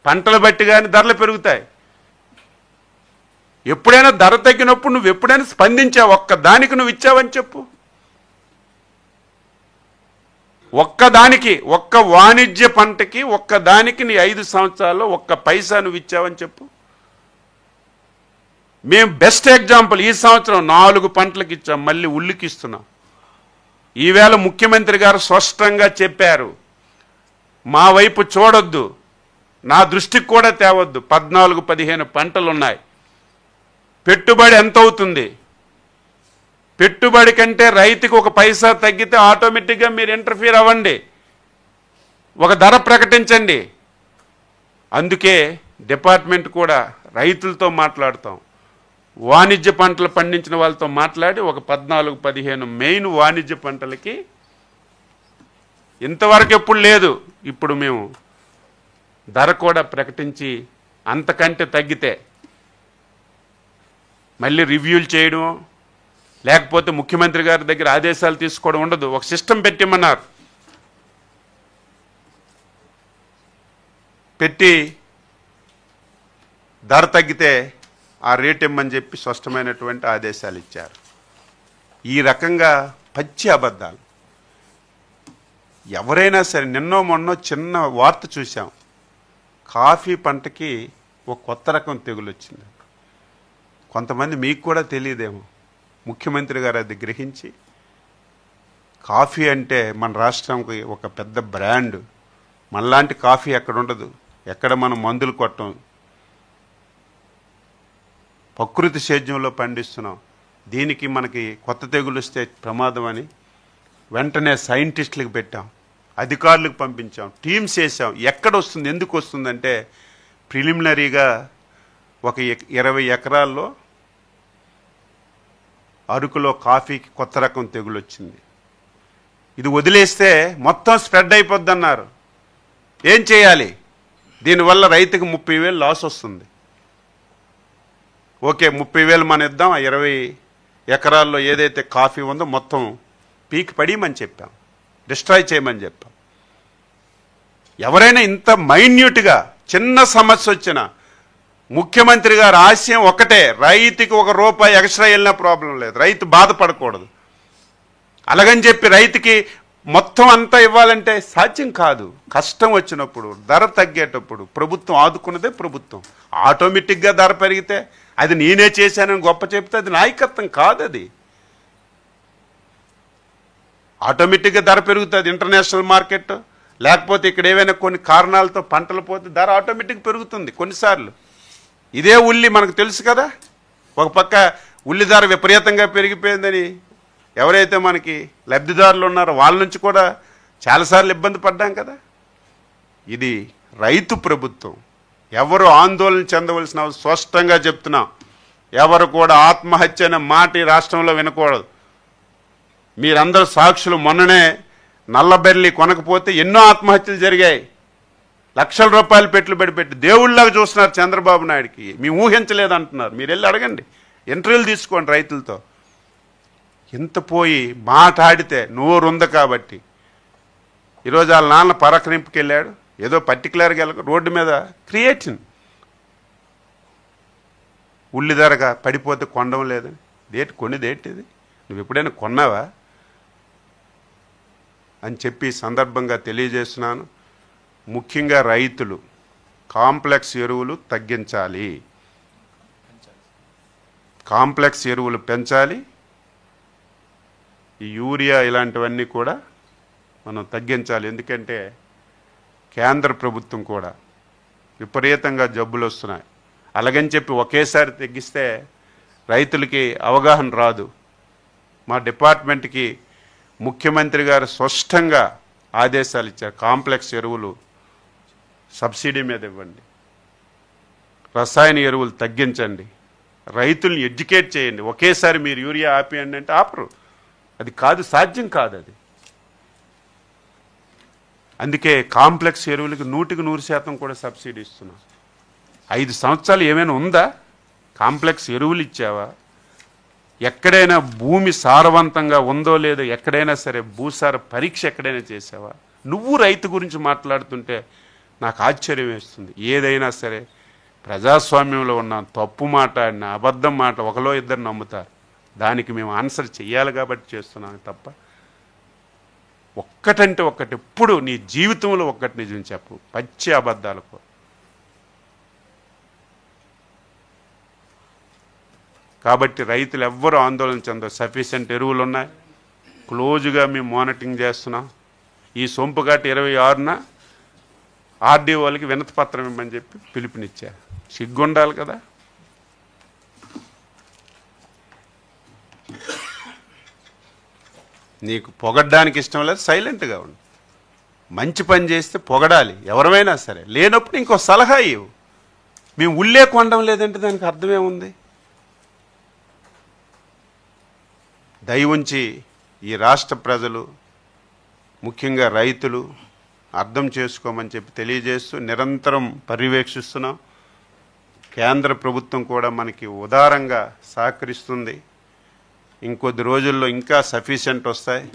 పంటలు బట్టి కానీ ధరలు పెరుగుతాయి. ఎప్పుడైనా ధర తగ్గినప్పుడు నువ్వు ఎప్పుడైనా స్పందించావు? ఒక్కదానికి నువ్వు ఇచ్చావని చెప్పు. ఒక్కదానికి, ఒక్క వాణిజ్య పంటకి ఒక్కదానికి నీ 5 సంవత్సరాల్లో 1 పైసా నువ్వు ఇచ్చావని చెప్పు. మేము బెస్ట్ ఎగ్జాంపుల్ ఈ సంవత్సరం 4 పంటలకు ఇచ్చాం, మళ్ళీ ఉల్లికి ఇస్తున్నాం. ఈవేళ ముఖ్యమంత్రి గారు స్పష్టంగా చెప్పారు, మా వైపు చూడొద్దు, నా దృష్టికి కూడా తేవద్దు. 14-15 పంటలు ఉన్నాయి. పెట్టుబడి ఎంత అవుతుంది? పెట్టుబడి కంటే రైతుకు 1 పైసా తగ్గితే ఆటోమేటిక్గా మీరు ఇంటర్ఫీర్ అవ్వండి, ఒక ధర ప్రకటించండి. అందుకే డిపార్ట్మెంట్ కూడా రైతులతో మాట్లాడుతాం. వాణిజ్య పంటలు పండించిన వాళ్ళతో మాట్లాడి ఒక 14-15 మెయిన్ వాణిజ్య పంటలకి ఇంతవరకు ఎప్పుడు లేదు. ఇప్పుడు మేము ధర కూడా ప్రకటించి అంతకంటే తగ్గితే మళ్ళీ రివ్యూలు చేయడం, లేకపోతే ముఖ్యమంత్రి గారి దగ్గర ఆదేశాలు తీసుకోవడం ఉండదు. ఒక సిస్టమ్ పెట్టిమన్నారు. పెట్టి ధర తగ్గితే ఆ రేట్ ఇమ్మని చెప్పి స్పష్టమైనటువంటి ఆదేశాలు ఇచ్చారు. ఈ రకంగా పచ్చి అబద్ధాలు. ఎవరైనా సరే, నిన్నో మొన్నో చిన్న వార్త చూసాం, కాఫీ పంటకి ఒక కొత్త రకం తెగులు వచ్చింది. కొంతమంది మీకు కూడా తెలియదేమో, ముఖ్యమంత్రి గారు అది గ్రహించి, కాఫీ అంటే మన రాష్ట్రంకి ఒక పెద్ద బ్రాండ్, మనలాంటి కాఫీ ఎక్కడ ఉండదు, ఎక్కడ మనం మందులు కొట్టం, ప్రకృతి సేద్యంలో పండిస్తున్నాం, దీనికి మనకి కొత్త తెగులు వస్తే ప్రమాదం అని వెంటనే సైంటిస్టులకు పెట్టాం, అధికారులకు పంపించాం, టీమ్స్ వేసాం. ఎక్కడ వస్తుంది, ఎందుకు వస్తుందంటే ప్రిలిమినరీగా ఒక 20 ఎకరాల్లో అరకులో కాఫీకి కొత్త రకం తెగులు వచ్చింది. ఇది వదిలేస్తే మొత్తం స్ప్రెడ్ అయిపోద్ది అన్నారు. ఏం చేయాలి? దీనివల్ల రైతుకు 30,000 లాస్ వస్తుంది. ఓకే, 30,000 మనం ఇద్దాం. 20 ఎకరాల్లో ఏదైతే కాఫీ ఉందో మొత్తం పీకి పడియమని చెప్పాం, డిస్ట్రాయ్ చేయమని చెప్పాం. ఎవరైనా ఇంత మైన్యూట్గా చిన్న సమస్య వచ్చినా ముఖ్యమంత్రి గారి ఆశయం ఒకటే, రైతుకి 1 రూపాయి ఎక్స్ట్రా వెళ్ళినా ప్రాబ్లం లేదు, రైతు బాధపడకూడదు. అలాగని చెప్పి రైతుకి మొత్తం అంతా ఇవ్వాలంటే సాధ్యం కాదు. కష్టం వచ్చినప్పుడు, ధర తగ్గేటప్పుడు ప్రభుత్వం ఆదుకున్నదే ప్రభుత్వం. ఆటోమేటిక్గా ధర పెరిగితే అది నేనే చేశానని గొప్ప చెప్తే అది నాయకత్వం కాదు. అది ఆటోమేటిక్గా ధర పెరుగుతుంది. ఇంటర్నేషనల్ మార్కెట్ లేకపోతే ఇక్కడ ఏవైనా కొన్ని కారణాలతో పంటలు పోతే ధర ఆటోమేటిక్ పెరుగుతుంది కొన్నిసార్లు. ఇదే ఉల్లి మనకు తెలుసు కదా, ఒక పక్క ఉల్లి ధర విపరీతంగా పెరిగిపోయిందని ఎవరైతే మనకి లబ్ధిదారులు ఉన్నారో వాళ్ళ నుంచి కూడా చాలాసార్లు ఇబ్బంది పడ్డాం కదా. ఇది రైతు ప్రభుత్వం. ఎవరు ఆందోళన చెందవలసిన స్పష్టంగా చెప్తున్నాం. ఎవరు కూడా ఆత్మహత్య అనే మాట ఈ రాష్ట్రంలో వినకూడదు. మీరందరూ సాక్షులు. మొన్ననే నల్లబెర్లి కొనకపోతే ఎన్నో ఆత్మహత్యలు జరిగాయి. లక్షల రూపాయలు పెట్టుబడి పెట్టి దేవుళ్ళలాగా చూస్తున్నారు చంద్రబాబు నాయుడికి. మేము ఊహించలేదంటున్నారు. మీరు వెళ్ళి అడగండి, ఇంటర్వ్యూలు తీసుకోండి రైతులతో. ఇంత పోయి మాట్లాడితే నోరుంది కాబట్టి ఈరోజు వాళ్ళ నాన్న పరకరింపుకి వెళ్ళాడు. ఏదో పర్టికులర్గా రోడ్డు మీద క్రియేటిన్ ఉల్లి ధరగా పడిపోతే కొనడం లేదని. కొనేదేంటిది? నువ్వు ఎప్పుడైనా కొన్నావా అని చెప్పి సందర్భంగా తెలియజేస్తున్నాను. ముఖ్యంగా రైతులు కాంప్లెక్స్ ఎరువులు తగ్గించాలి, కాంప్లెక్స్ ఎరువులు పెంచాలి. ఈ యూరియా ఇలాంటివన్నీ కూడా మనం తగ్గించాలి. ఎందుకంటే కేంద్ర ప్రభుత్వం కూడా విపరీతంగా జబ్బులు వస్తున్నాయి. అలాగని చెప్పి ఒకేసారి తగ్గిస్తే రైతులకి అవగాహన రాదు. మా డిపార్ట్మెంట్కి ముఖ్యమంత్రి గారు స్పష్టంగా ఆదేశాలు ఇచ్చారు. కాంప్లెక్స్ ఎరువులు సబ్సిడీ మీద ఇవ్వండి, రసాయన ఎరువులు తగ్గించండి, రైతుల్ని ఎడ్యుకేట్ చేయండి. ఒకేసారి మీరు యూరియా ఆపేయండి అంటే ఆపరు, అది కాదు, సాధ్యం కాదు అది. అందుకే కాంప్లెక్స్ ఎరువులకి 100% కూడా సబ్సిడీ ఇస్తున్నాం. 5 సంవత్సరాలు ఏమైనా ఉందా? కాంప్లెక్స్ ఎరువులు ఇచ్చావా? ఎక్కడైనా భూమి సారవంతంగా ఉందో లేదో ఎక్కడైనా సరే భూసార పరీక్ష ఎక్కడైనా చేసావా? నువ్వు రైతు గురించి మాట్లాడుతుంటే నాకు ఆశ్చర్యం వేస్తుంది. ఏదైనా సరే ప్రజాస్వామ్యంలో ఉన్న తప్పు మాట్లాడిన అబద్ధం మాట ఒకలో ఇద్దరు నమ్ముతారు. దానికి మేము ఆన్సర్ చెయ్యాలి కాబట్టి చేస్తున్నాను తప్ప ఒక్కటంటే ఒక్కటి ఎప్పుడు నీ జీవితంలో ఒక్కటి నిజం చెప్పు, పచ్చి అబద్ధాలకు. కాబట్టి రైతులు ఎవ్వరూ ఆందోళన చెందరు. సఫిషియెంట్ ఎరువులు ఉన్నాయి, క్లోజ్గా మేము మానిటరింగ్ చేస్తున్నాం. ఈ సొంపుఘాట్ 26న ఆర్డీఓలకి వినతి పత్రం ఇవ్వమని చెప్పి పిలుపునిచ్చారు. సిగ్గుండాలి కదా. నీకు పొగడ్డానికి ఇష్టం లేదు, సైలెంట్గా ఉండు. మంచి పని చేస్తే పొగడాలి ఎవరైనా సరే, లేనప్పుడు ఇంకో సలహా ఇవ్వు. మేము ఉల్లే కొనడం లేదంటే దానికి అర్థమేముంది? దయ ఉంచి ఈ రాష్ట్ర ప్రజలు ముఖ్యంగా రైతులు అర్థం చేసుకోమని చెప్పి తెలియజేస్తూ నిరంతరం పర్యవేక్షిస్తున్నాం. కేంద్ర ప్రభుత్వం కూడా మనకి ఉదారంగా సహకరిస్తుంది. ఇంకొద్ది రోజుల్లో ఇంకా సఫిషియెంట్ వస్తాయి.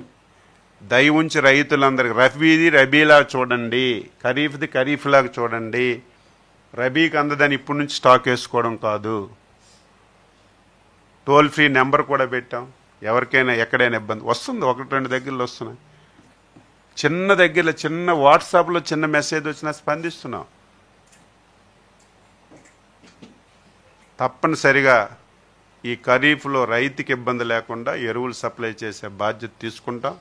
దయ ఉంచి రైతులందరికీ రబీది రబీలాగా చూడండి, ఖరీఫ్ది ఖరీఫ్లాగా చూడండి. రబీకి అందదని ఇప్పటి నుంచి స్టాక్ వేసుకోవడం కాదు. టోల్ ఫ్రీ నెంబర్ కూడా పెట్టాం. ఎవరికైనా ఎక్కడైనా ఇబ్బంది వస్తుంది, 1-2 దగ్గరలో వస్తున్నాయి. చిన్న దగ్గరలో చిన్న వాట్సాప్లో చిన్న మెసేజ్ వచ్చినా స్పందిస్తున్నాం. తప్పనిసరిగా ఈ ఖరీఫ్లో రైతుకి ఇబ్బంది లేకుండా ఎరువులు సప్లై చేసే బాధ్యత తీసుకుంటాం.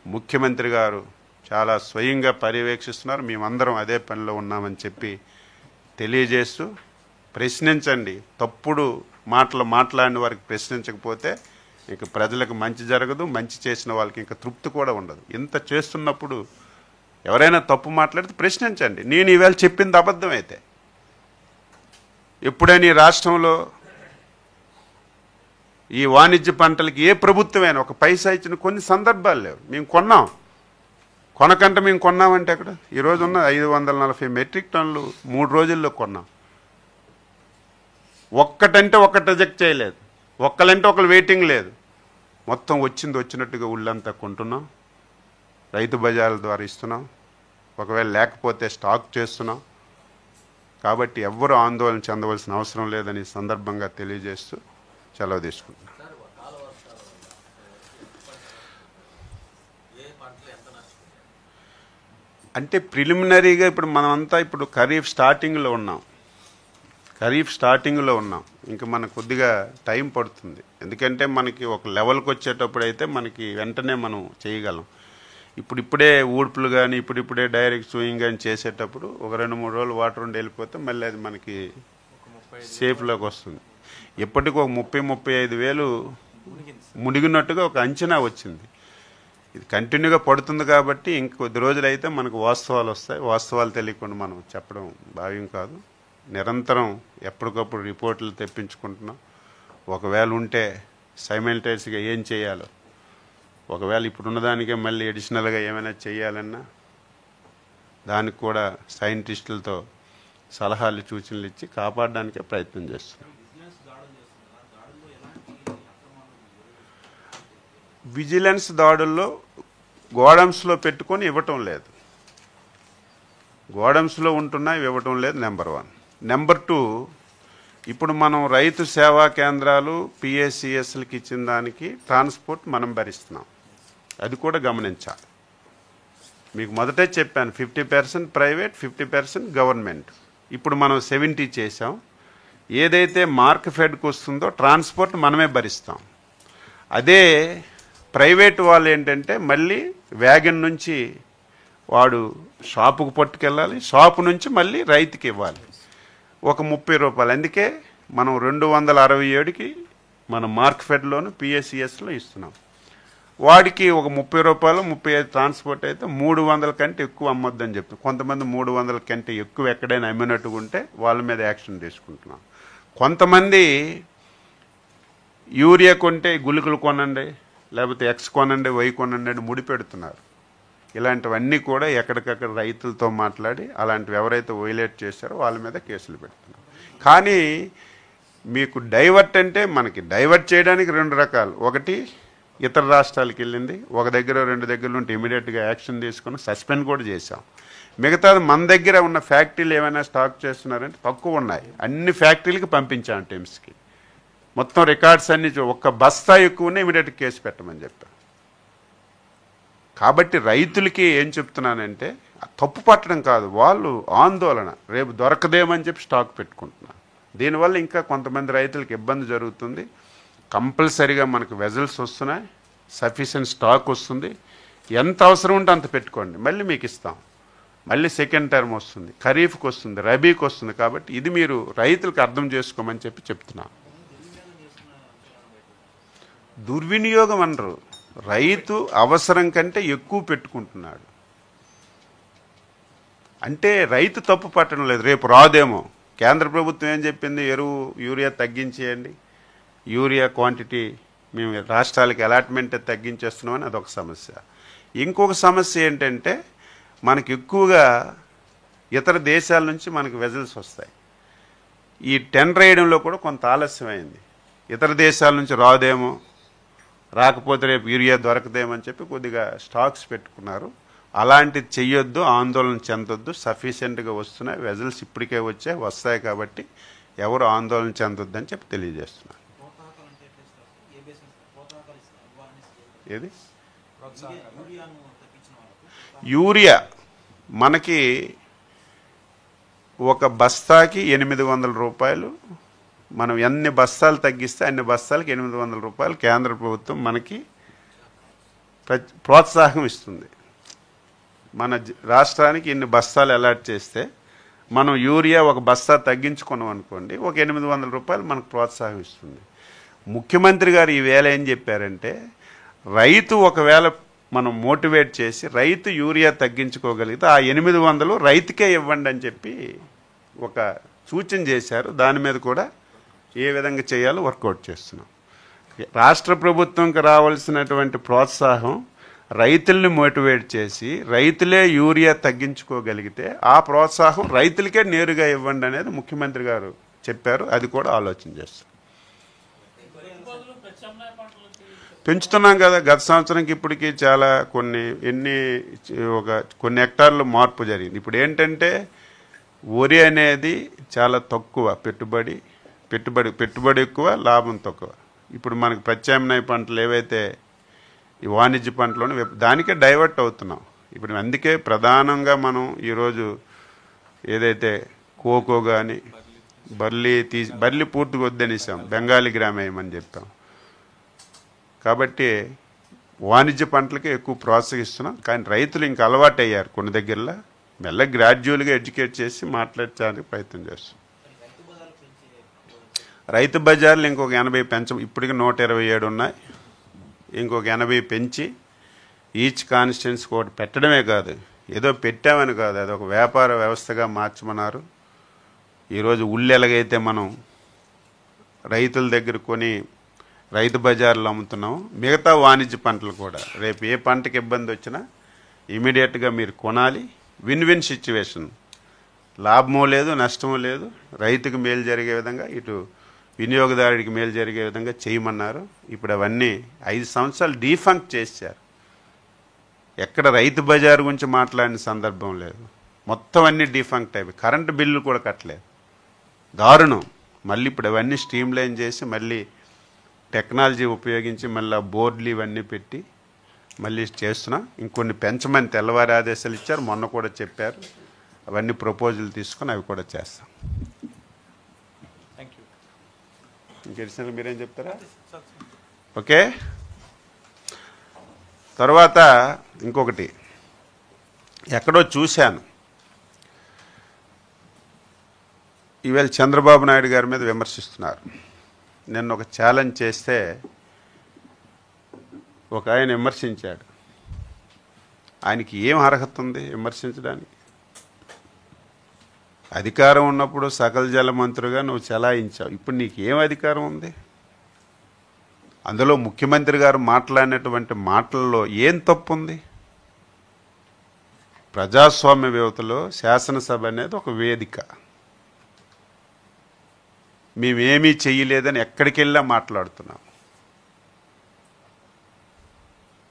ముఖ్యమంత్రి గారు చాలా స్వయంగా పర్యవేక్షిస్తున్నారు. మేమందరం అదే పనిలో ఉన్నామని చెప్పి తెలియజేస్తూ ప్రశ్నించండి. తప్పుడు మాట్లాడిన వారికి ప్రశ్నించకపోతే ఇంక ప్రజలకు మంచి జరగదు, మంచి చేసిన వాళ్ళకి ఇంకా తృప్తి కూడా ఉండదు. ఇంత చేస్తున్నప్పుడు ఎవరైనా తప్పు మాట్లాడితే ప్రశ్నించండి. నేను ఈవేళ చెప్పింది అబద్ధం అయితే ఎప్పుడైనా ఈ రాష్ట్రంలో ఈ వాణిజ్య పంటలకి ఏ ప్రభుత్వమైనా ఒక పైసా ఇచ్చిన కొన్ని సందర్భాలు లేవు. మేము కొన్నాం, కొనకంటే మేము కొన్నామంటే అక్కడ ఈరోజు ఉన్న 540 మెట్రిక్ టన్నులు 3 రోజుల్లో కొన్నాం. ఒక్కటంటే ఒక్కటి రిజెక్ట్ చేయలేదు, ఒక్కలంటే ఒకరు వెయిటింగ్ లేదు. మొత్తం వచ్చినట్టుగా ఉళ్ళంతా కొంటున్నాం. రైతు బజార్ల ద్వారా ఇస్తున్నాం. ఒకవేళ లేకపోతే స్టాక్ చేస్తున్నాం. కాబట్టి ఎవ్వరూ ఆందోళన చెందవలసిన అవసరం లేదని సందర్భంగా తెలియజేస్తూ సెలవు తీసుకుంటున్నాం. అంటే ప్రిలిమినరీగా ఇప్పుడు మనమంతా ఇప్పుడు ఖరీఫ్ స్టార్టింగ్లో ఉన్నాం. ఇంకా మనకు కొద్దిగా టైం పడుతుంది. ఎందుకంటే మనకి ఒక లెవెల్కి వచ్చేటప్పుడు అయితే మనకి వెంటనే మనం చేయగలం. ఇప్పుడిప్పుడే ఊడ్పులు కానీ ఇప్పుడిప్పుడే డైరెక్ట్ సూయింగ్ కానీ చేసేటప్పుడు ఒక 2-3 రోజులు వాటర్ ఉండి వెళ్ళిపోతే మళ్ళీ అది మనకి సేఫ్లోకి వస్తుంది. ఎప్పటికీ ఒక 30-35 వేలు మునిగినట్టుగా ఒక అంచనా వచ్చింది. ఇది కంటిన్యూగా పడుతుంది కాబట్టి ఇంకొద్ది రోజులు అయితే మనకు వాస్తవాలు వస్తాయి. వాస్తవాలు తెలియకుండా మనం చెప్పడం భావ్యం కాదు. నిరంతరం ఎప్పటికప్పుడు రిపోర్టులు తెప్పించుకుంటున్నాం. ఒకవేళ ఉంటే సైమల్టేనియస్గా ఏం చేయాలో, ఒకవేళ ఇప్పుడున్నదానికే మళ్ళీ అడిషనల్గా ఏమైనా చేయాలన్నా దానికి కూడా సైంటిస్టులతో సలహాలు సూచనలు ఇచ్చి కాపాడడానికే ప్రయత్నం చేస్తున్నాం. విజిలెన్స్ దాడుల్లో గోడమ్స్లో పెట్టుకొని ఇవ్వటం లేదు, గోడమ్స్లో ఉంటున్నాయి ఇవ్వటం లేదు. నెంబర్ 1. నెంబర్ 2, ఇప్పుడు మనం రైతు సేవా కేంద్రాలు పిఎస్సిఎస్లకి ఇచ్చిన దానికి ట్రాన్స్పోర్ట్ మనం భరిస్తున్నాం. అది కూడా గమనించాలి. మీకు మొదటే చెప్పాను, 50% ప్రైవేట్, 50% గవర్నమెంట్. ఇప్పుడు మనం 70 చేసాం. ఏదైతే మార్క్ ఫెడ్కి వస్తుందో ట్రాన్స్పోర్ట్ మనమే భరిస్తాం. అదే ప్రైవేట్ వాళ్ళు ఏంటంటే మళ్ళీ వ్యాగన్ నుంచి వాడు షాపుకు పట్టుకెళ్ళాలి, షాపు నుంచి మళ్ళీ రైతుకి ఇవ్వాలి ఒక 30 రూపాయలు. అందుకే మనం 267కి మన మార్క్ ఫెడ్లోను పిఎస్సిఎస్లో ఇస్తున్నాం. వాడికి ఒక 30 రూపాయలు 35 ట్రాన్స్పోర్ట్ అయితే 300 కంటే ఎక్కువ అమ్మొద్దని చెప్పి కొంతమంది 300 కంటే ఎక్కువ ఎక్కడైనా అమ్మినట్టుగా ఉంటే వాళ్ళ మీద యాక్షన్ తీసుకుంటున్నాం. కొంతమంది యూరియా కొంటే గుళికలు కొనండి, లేకపోతే ఎక్స్ కొనండి, వై కొనండి అని ముడిపెడుతున్నారు. ఇలాంటివన్నీ కూడా ఎక్కడికక్కడ రైతులతో మాట్లాడి అలాంటివి ఎవరైతే వైలేట్ చేశారో వాళ్ళ మీద కేసులు పెడుతున్నారు. కానీ మీకు డైవర్ట్ అంటే మనకి డైవర్ట్ చేయడానికి 2 రకాలు. ఒకటి ఇతర రాష్ట్రాలకు వెళ్ళింది, ఒక దగ్గర 2 దగ్గర ఉంటే ఇమీడియట్గా యాక్షన్ తీసుకుని సస్పెండ్ కూడా చేశాం. మిగతాది మన దగ్గర ఉన్న ఫ్యాక్టరీలు ఏమైనా స్టాక్ చేస్తున్నారంటే తక్కువ ఉన్నాయి, అన్ని ఫ్యాక్టరీలకి పంపించాం టీమ్స్కి. మొత్తం రికార్డ్స్ అన్ని ఒక్క బస్తా ఎక్కువనే ఇమీడియట్ కేసు పెట్టమని చెప్పాం. కాబట్టి రైతులకి ఏం చెప్తున్నానంటే తప్పు పట్టడం కాదు, వాళ్ళు ఆందోళన రేపు దొరకదేమని చెప్పి స్టాక్ పెట్టుకుంటున్నారు. దీనివల్ల ఇంకా కొంతమంది రైతులకు ఇబ్బంది జరుగుతుంది. కంపల్సరీగా మనకు వెజల్స్ వస్తున్నాయి, సఫిషియెంట్ స్టాక్ వస్తుంది. ఎంత అవసరం ఉంటే అంత పెట్టుకోండి, మళ్ళీ మీకు ఇస్తాం. మళ్ళీ సెకండ్ టర్మ్ వస్తుంది, ఖరీఫ్కి వస్తుంది, రబీకి వస్తుంది. కాబట్టి ఇది మీరు రైతులకు అర్థం చేసుకోమని చెప్పి చెప్తున్నాం. దుర్వినియోగం అనరు, రైతు అవసరం కంటే ఎక్కువ పెట్టుకుంటున్నాడు అంటే రైతు తప్పు పట్టడం లేదు. రేపు రాదేమో. కేంద్ర ప్రభుత్వం ఏం చెప్పింది, యూరియా తగ్గించేయండి, యూరియా క్వాంటిటీ మేము రాష్ట్రాలకి అలాట్మెంట్ తగ్గించేస్తున్నామని అదొక సమస్య. ఇంకొక సమస్య ఏంటంటే మనకు ఎక్కువగా ఇతర దేశాల నుంచి మనకు వెజల్స్ వస్తాయి. ఈ టెండర్ వేయడంలో కూడా కొంత ఆలస్యమైంది. ఇతర దేశాల నుంచి రాదేమో, రాకపోతే రేపు యూరియా దొరకదేమని చెప్పి కొద్దిగా స్టాక్స్ పెట్టుకున్నారు. అలాంటిది చెయ్యొద్దు, ఆందోళన చెందొద్దు. సఫిషియెంట్గా వస్తున్నాయి వెజల్స్, ఇప్పటికే వస్తాయి. కాబట్టి ఎవరు ఆందోళన చెందొద్దని చెప్పి తెలియజేస్తున్నారు. ఏది యూరియా మనకి ఒక బస్తాకి 800 రూపాయలు. మనం ఎన్ని బస్తాలు తగ్గిస్తే అన్ని బస్తాలకి 800 రూపాయలు కేంద్ర ప్రభుత్వం మనకి ప్రోత్సాహం ఇస్తుంది. మన రాష్ట్రానికి ఇన్ని బస్తాలు అలాట్ చేస్తే మనం యూరియా ఒక బస్తా తగ్గించుకున్నాం అనుకోండి, ఒక 800 రూపాయలు మనకు ప్రోత్సాహం ఇస్తుంది. ముఖ్యమంత్రి గారు ఈవేళ ఏం చెప్పారంటే రైతు ఒకవేళ మనం మోటివేట్ చేసి రైతు యూరియా తగ్గించుకోగలిగితే ఆ 800 రైతుకే ఇవ్వండి అని చెప్పి ఒక సూచన చేశారు. దాని మీద కూడా ఏ విధంగా చేయాలో వర్కౌట్ చేస్తున్నాం. రాష్ట్ర ప్రభుత్వంకి రావాల్సినటువంటి ప్రోత్సాహం రైతుల్ని మోటివేట్ చేసి రైతులే యూరియా తగ్గించుకోగలిగితే ఆ ప్రోత్సాహం రైతులకే నేరుగా ఇవ్వండి అనేది ముఖ్యమంత్రి గారు చెప్పారు. అది కూడా ఆలోచన చేస్తాం. పెంచుతున్నాం కదా. గత సంవత్సరంకి ఇప్పటికీ చాలా కొన్ని హెక్టార్లు మార్పు జరిగింది. ఇప్పుడు ఏంటంటే వరి అనేది చాలా తక్కువ పెట్టుబడి ఎక్కువ, లాభం తక్కువ. ఇప్పుడు మనకు ప్రత్యామ్నాయ పంటలు ఏవైతే ఈ వాణిజ్య పంటలోనే దానికే డైవర్ట్ అవుతున్నాం. ఇప్పుడు అందుకే ప్రధానంగా మనం ఈరోజు ఏదైతే కోకో కానీ బర్లీ పూర్తిగా వద్దనిసాం, బెంగాలీ గ్రామ్ వేయమని చెప్పాం. కాబట్టి వాణిజ్య పంటలకే ఎక్కువ ప్రోత్సహిస్తున్నాం. కానీ రైతులు ఇంకా అలవాటు అయ్యారు. కొన్ని దగ్గరలో మెల్లగా గ్రాడ్యువల్గా ఎడ్యుకేట్ చేసి మాట్లాడడానికి ప్రయత్నం చేస్తాం. రైతు బజార్లు ఇంకొక 80 పెంచం. ఇప్పటికి 127 ఉన్నాయి. ఇంకొక 80 పెంచి ఈచ్ కాన్స్టిట్యున్సీకి ఒకటి పెట్టడమే కాదు, ఏదో పెట్టామని కాదు, అదొక వ్యాపార వ్యవస్థగా మార్చమన్నారు. ఈరోజు ఉల్లి ఎలాగైతే మనం రైతుల దగ్గర కొని రైతు బజార్లో అమ్ముతున్నాము, మిగతా వాణిజ్య పంటలు కూడా రేపు ఏ పంటకి ఇబ్బంది వచ్చినా ఇమీడియట్గా మీరు కొనాలి. విన్ విన్ సిచ్యువేషన్, లాభమో లేదు నష్టమో లేదు, రైతుకు మేలు జరిగే విధంగా ఇటు వినియోగదారుడికి మేలు జరిగే విధంగా చేయమన్నారు. ఇప్పుడు అవన్నీ 5 సంవత్సరాలు డీఫంక్ట్ చేశారు. ఎక్కడ రైతు బజార్ గురించి మాట్లాడిన సందర్భం లేదు. మొత్తం అన్నీ డీఫంక్ట్ అయిపోయి కరెంటు బిల్లు కూడా కట్టలేదు. దారుణం. మళ్ళీ ఇప్పుడు అవన్నీ స్ట్రీమ్లైన్ చేసి మళ్ళీ టెక్నాలజీ ఉపయోగించి మళ్ళీ బోర్డులు ఇవన్నీ పెట్టి మళ్ళీ చేస్తున్నాం. ఇంకొన్ని పెంచమని తెల్లవారి ఆదేశాలు ఇచ్చారు, మొన్న కూడా చెప్పారు. అవన్నీ ప్రపోజల్ తీసుకొని అవి కూడా చేస్తాం. ఇంకెడిషనల్ మీరేం చెప్తారా? ఓకే. తర్వాత ఇంకొకటి ఎక్కడో చూశాను, ఈవేళ చంద్రబాబు నాయుడు గారి మీద విమర్శిస్తున్నారు. నిన్న ఒక ఛాలెంజ్ చేస్తే ఒక ఆయన విమర్శించాడు. ఆయనకి ఏం అర్హత ఉంది విమర్శించడానికి? అధికారం ఉన్నప్పుడు సకల జల మంత్రిగా నువ్వు చెలాయించావు, ఇప్పుడు నీకు ఏం అధికారం ఉంది? అందులో ముఖ్యమంత్రి గారు మాట్లాడినటువంటి మాటల్లో ఏం తప్పు ఉంది? ప్రజాస్వామ్య వ్యవస్థలో శాసనసభ అనేది ఒక వేదిక. మేమేమీ చెయ్యలేదని ఎక్కడికి వెళ్ళా మాట్లాడుతున్నాం.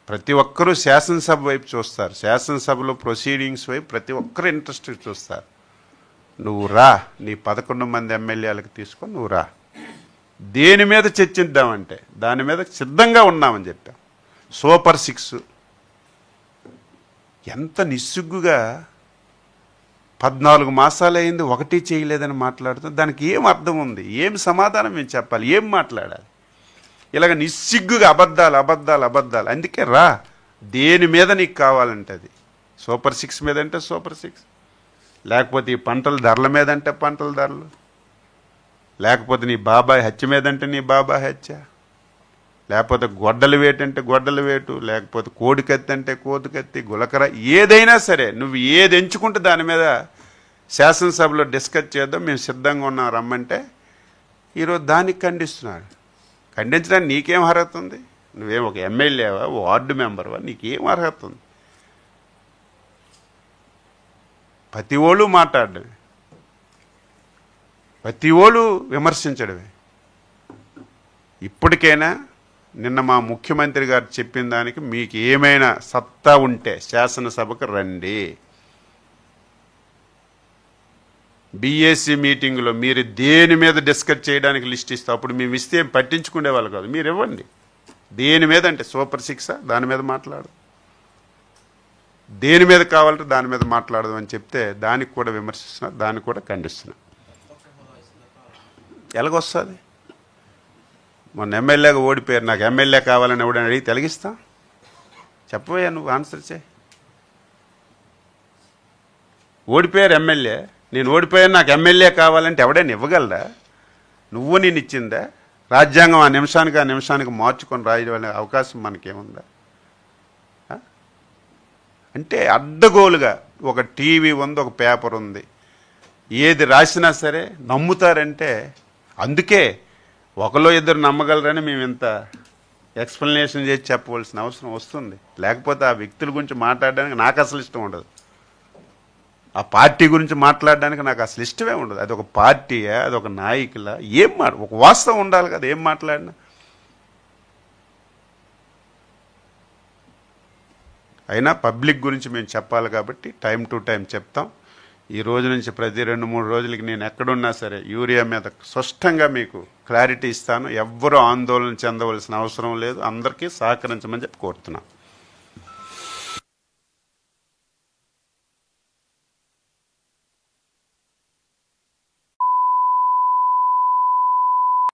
ప్రతి ఒక్కరూ శాసనసభ వైపు చూస్తారు, శాసనసభలో ప్రొసీడింగ్స్ వైపు ప్రతి ఒక్కరు ఇంట్రెస్ట్ చూస్తారు. నువ్వు రా, నీ 11 మంది ఎమ్మెల్యేలకు తీసుకొని నువ్వు రా, దేని మీద చర్చిద్దామంటే దాని మీద సిద్ధంగా ఉన్నామని చెప్పాం. సూపర్ 6 ఎంత నిస్సిగ్గుగా 14 మాసాలు అయింది ఒకటి చేయలేదని మాట్లాడుతాం. దానికి ఏం అర్థం ఉంది? ఏం సమాధానం మేము చెప్పాలి? ఏం మాట్లాడాలి? ఇలాగ నిస్సిగ్గుగా అబద్ధాలు అబద్ధాలు అబద్ధాలు. అందుకే రా, దేని మీద నీకు కావాలంటే అది. సూపర్ 6 మీద అంటే సూపర్ 6, లేకపోతే ఈ పంటల ధరల మీద అంటే పంటల ధరలు, లేకపోతే నీ బాబాయ్ హత్య మీద అంటే నీ బాబాయ్ హత్య, లేకపోతే గొడ్డల వేటు అంటే గొడ్డల వేటు, లేకపోతే కోడికత్తి అంటే కోడికత్తి, గులకర, ఏదైనా సరే నువ్వు ఏది ఎంచుకుంటే దాని మీద శాసనసభలో డిస్కస్ చేద్దాం, మేము సిద్ధంగా ఉన్నాం రమ్మంటే ఈరోజు దానికి ఖండిస్తున్నాడు. ఖండించడానికి నీకేం అర్హత ఉంది? నువ్వేం ఒక ఎమ్మెల్యేవా, వార్డు మెంబర్వా? నీకేం అర్హత ఉంది? ప్రతి ఓళ్ళు మాట్లాడడమే, ప్రతి ఓళ్ళు విమర్శించడమే. ఇప్పటికైనా నిన్న మా ముఖ్యమంత్రి గారు చెప్పిన దానికి మీకు ఏమైనా సత్తా ఉంటే శాసనసభకు రండి. బీఏసీ మీటింగ్లో మీరు దేని మీద డిస్కస్ చేయడానికి లిస్ట్ ఇస్తే అప్పుడు మేము ఇస్తే ఏం పట్టించుకునే వాళ్ళు కాదు, మీరు ఇవ్వండి. దేని మీద అంటే సూపర్ 6 దాని మీద మాట్లాడు, దేని మీద కావాలంటే దాని మీద మాట్లాడదు అని చెప్తే దానికి కూడా విమర్శిస్తున్నా, దానికి కూడా ఖండిస్తున్నా. ఎలాగొస్తుంది? మొన్న ఎమ్మెల్యేగా ఓడిపోయారు, నాకు ఎమ్మెల్యే కావాలని ఎవడని అడిగి తెలిగిస్తా? చెప్పబోయా, నువ్వు ఆన్సర్ చేయి. ఓడిపోయారు ఎమ్మెల్యే, నేను ఓడిపోయాను నాకు ఎమ్మెల్యే కావాలంటే ఎవడైనా ఇవ్వగలరా? నువ్వు నేను ఇచ్చిందా? రాజ్యాంగం ఆ నిమిషానికి మార్చుకొని రాయడం అవకాశం మనకేముందా? అంటే అడ్డగోలుగా ఒక టీవీ ఉంది, ఒక పేపర్ ఉంది, ఏది రాసినా సరే నమ్ముతారంటే అందుకే ఒకలో ఇద్దరు నమ్మగలరని మేము ఇంత ఎక్స్ప్లెనేషన్ చేసి చెప్పవలసిన అవసరం వస్తుంది. లేకపోతే ఆ వ్యక్తుల గురించి మాట్లాడడానికి నాకు అసలు ఇష్టం ఉండదు, ఆ పార్టీ గురించి మాట్లాడడానికి నాకు అసలు ఇష్టమే ఉండదు. అది ఒక పార్టీయా, అది ఒక నాయకులా, ఏం ఒక వాస్తవం ఉండాలి కదా ఏం మాట్లాడినా. అయినా పబ్లిక్ గురించి మేము చెప్పాలి కాబట్టి టైం టు టైం చెప్తాం. ఈ రోజు నుంచి ప్రతి 2-3 రోజులకి నేను ఎక్కడున్నా సరే యూరియా మీద స్పష్టంగా మీకు క్లారిటీ ఇస్తాను. ఎవ్వరూ ఆందోళన చెందవలసిన అవసరం లేదు, అందరికీ సహకరించమని చెప్పి కోరుతున్నాను.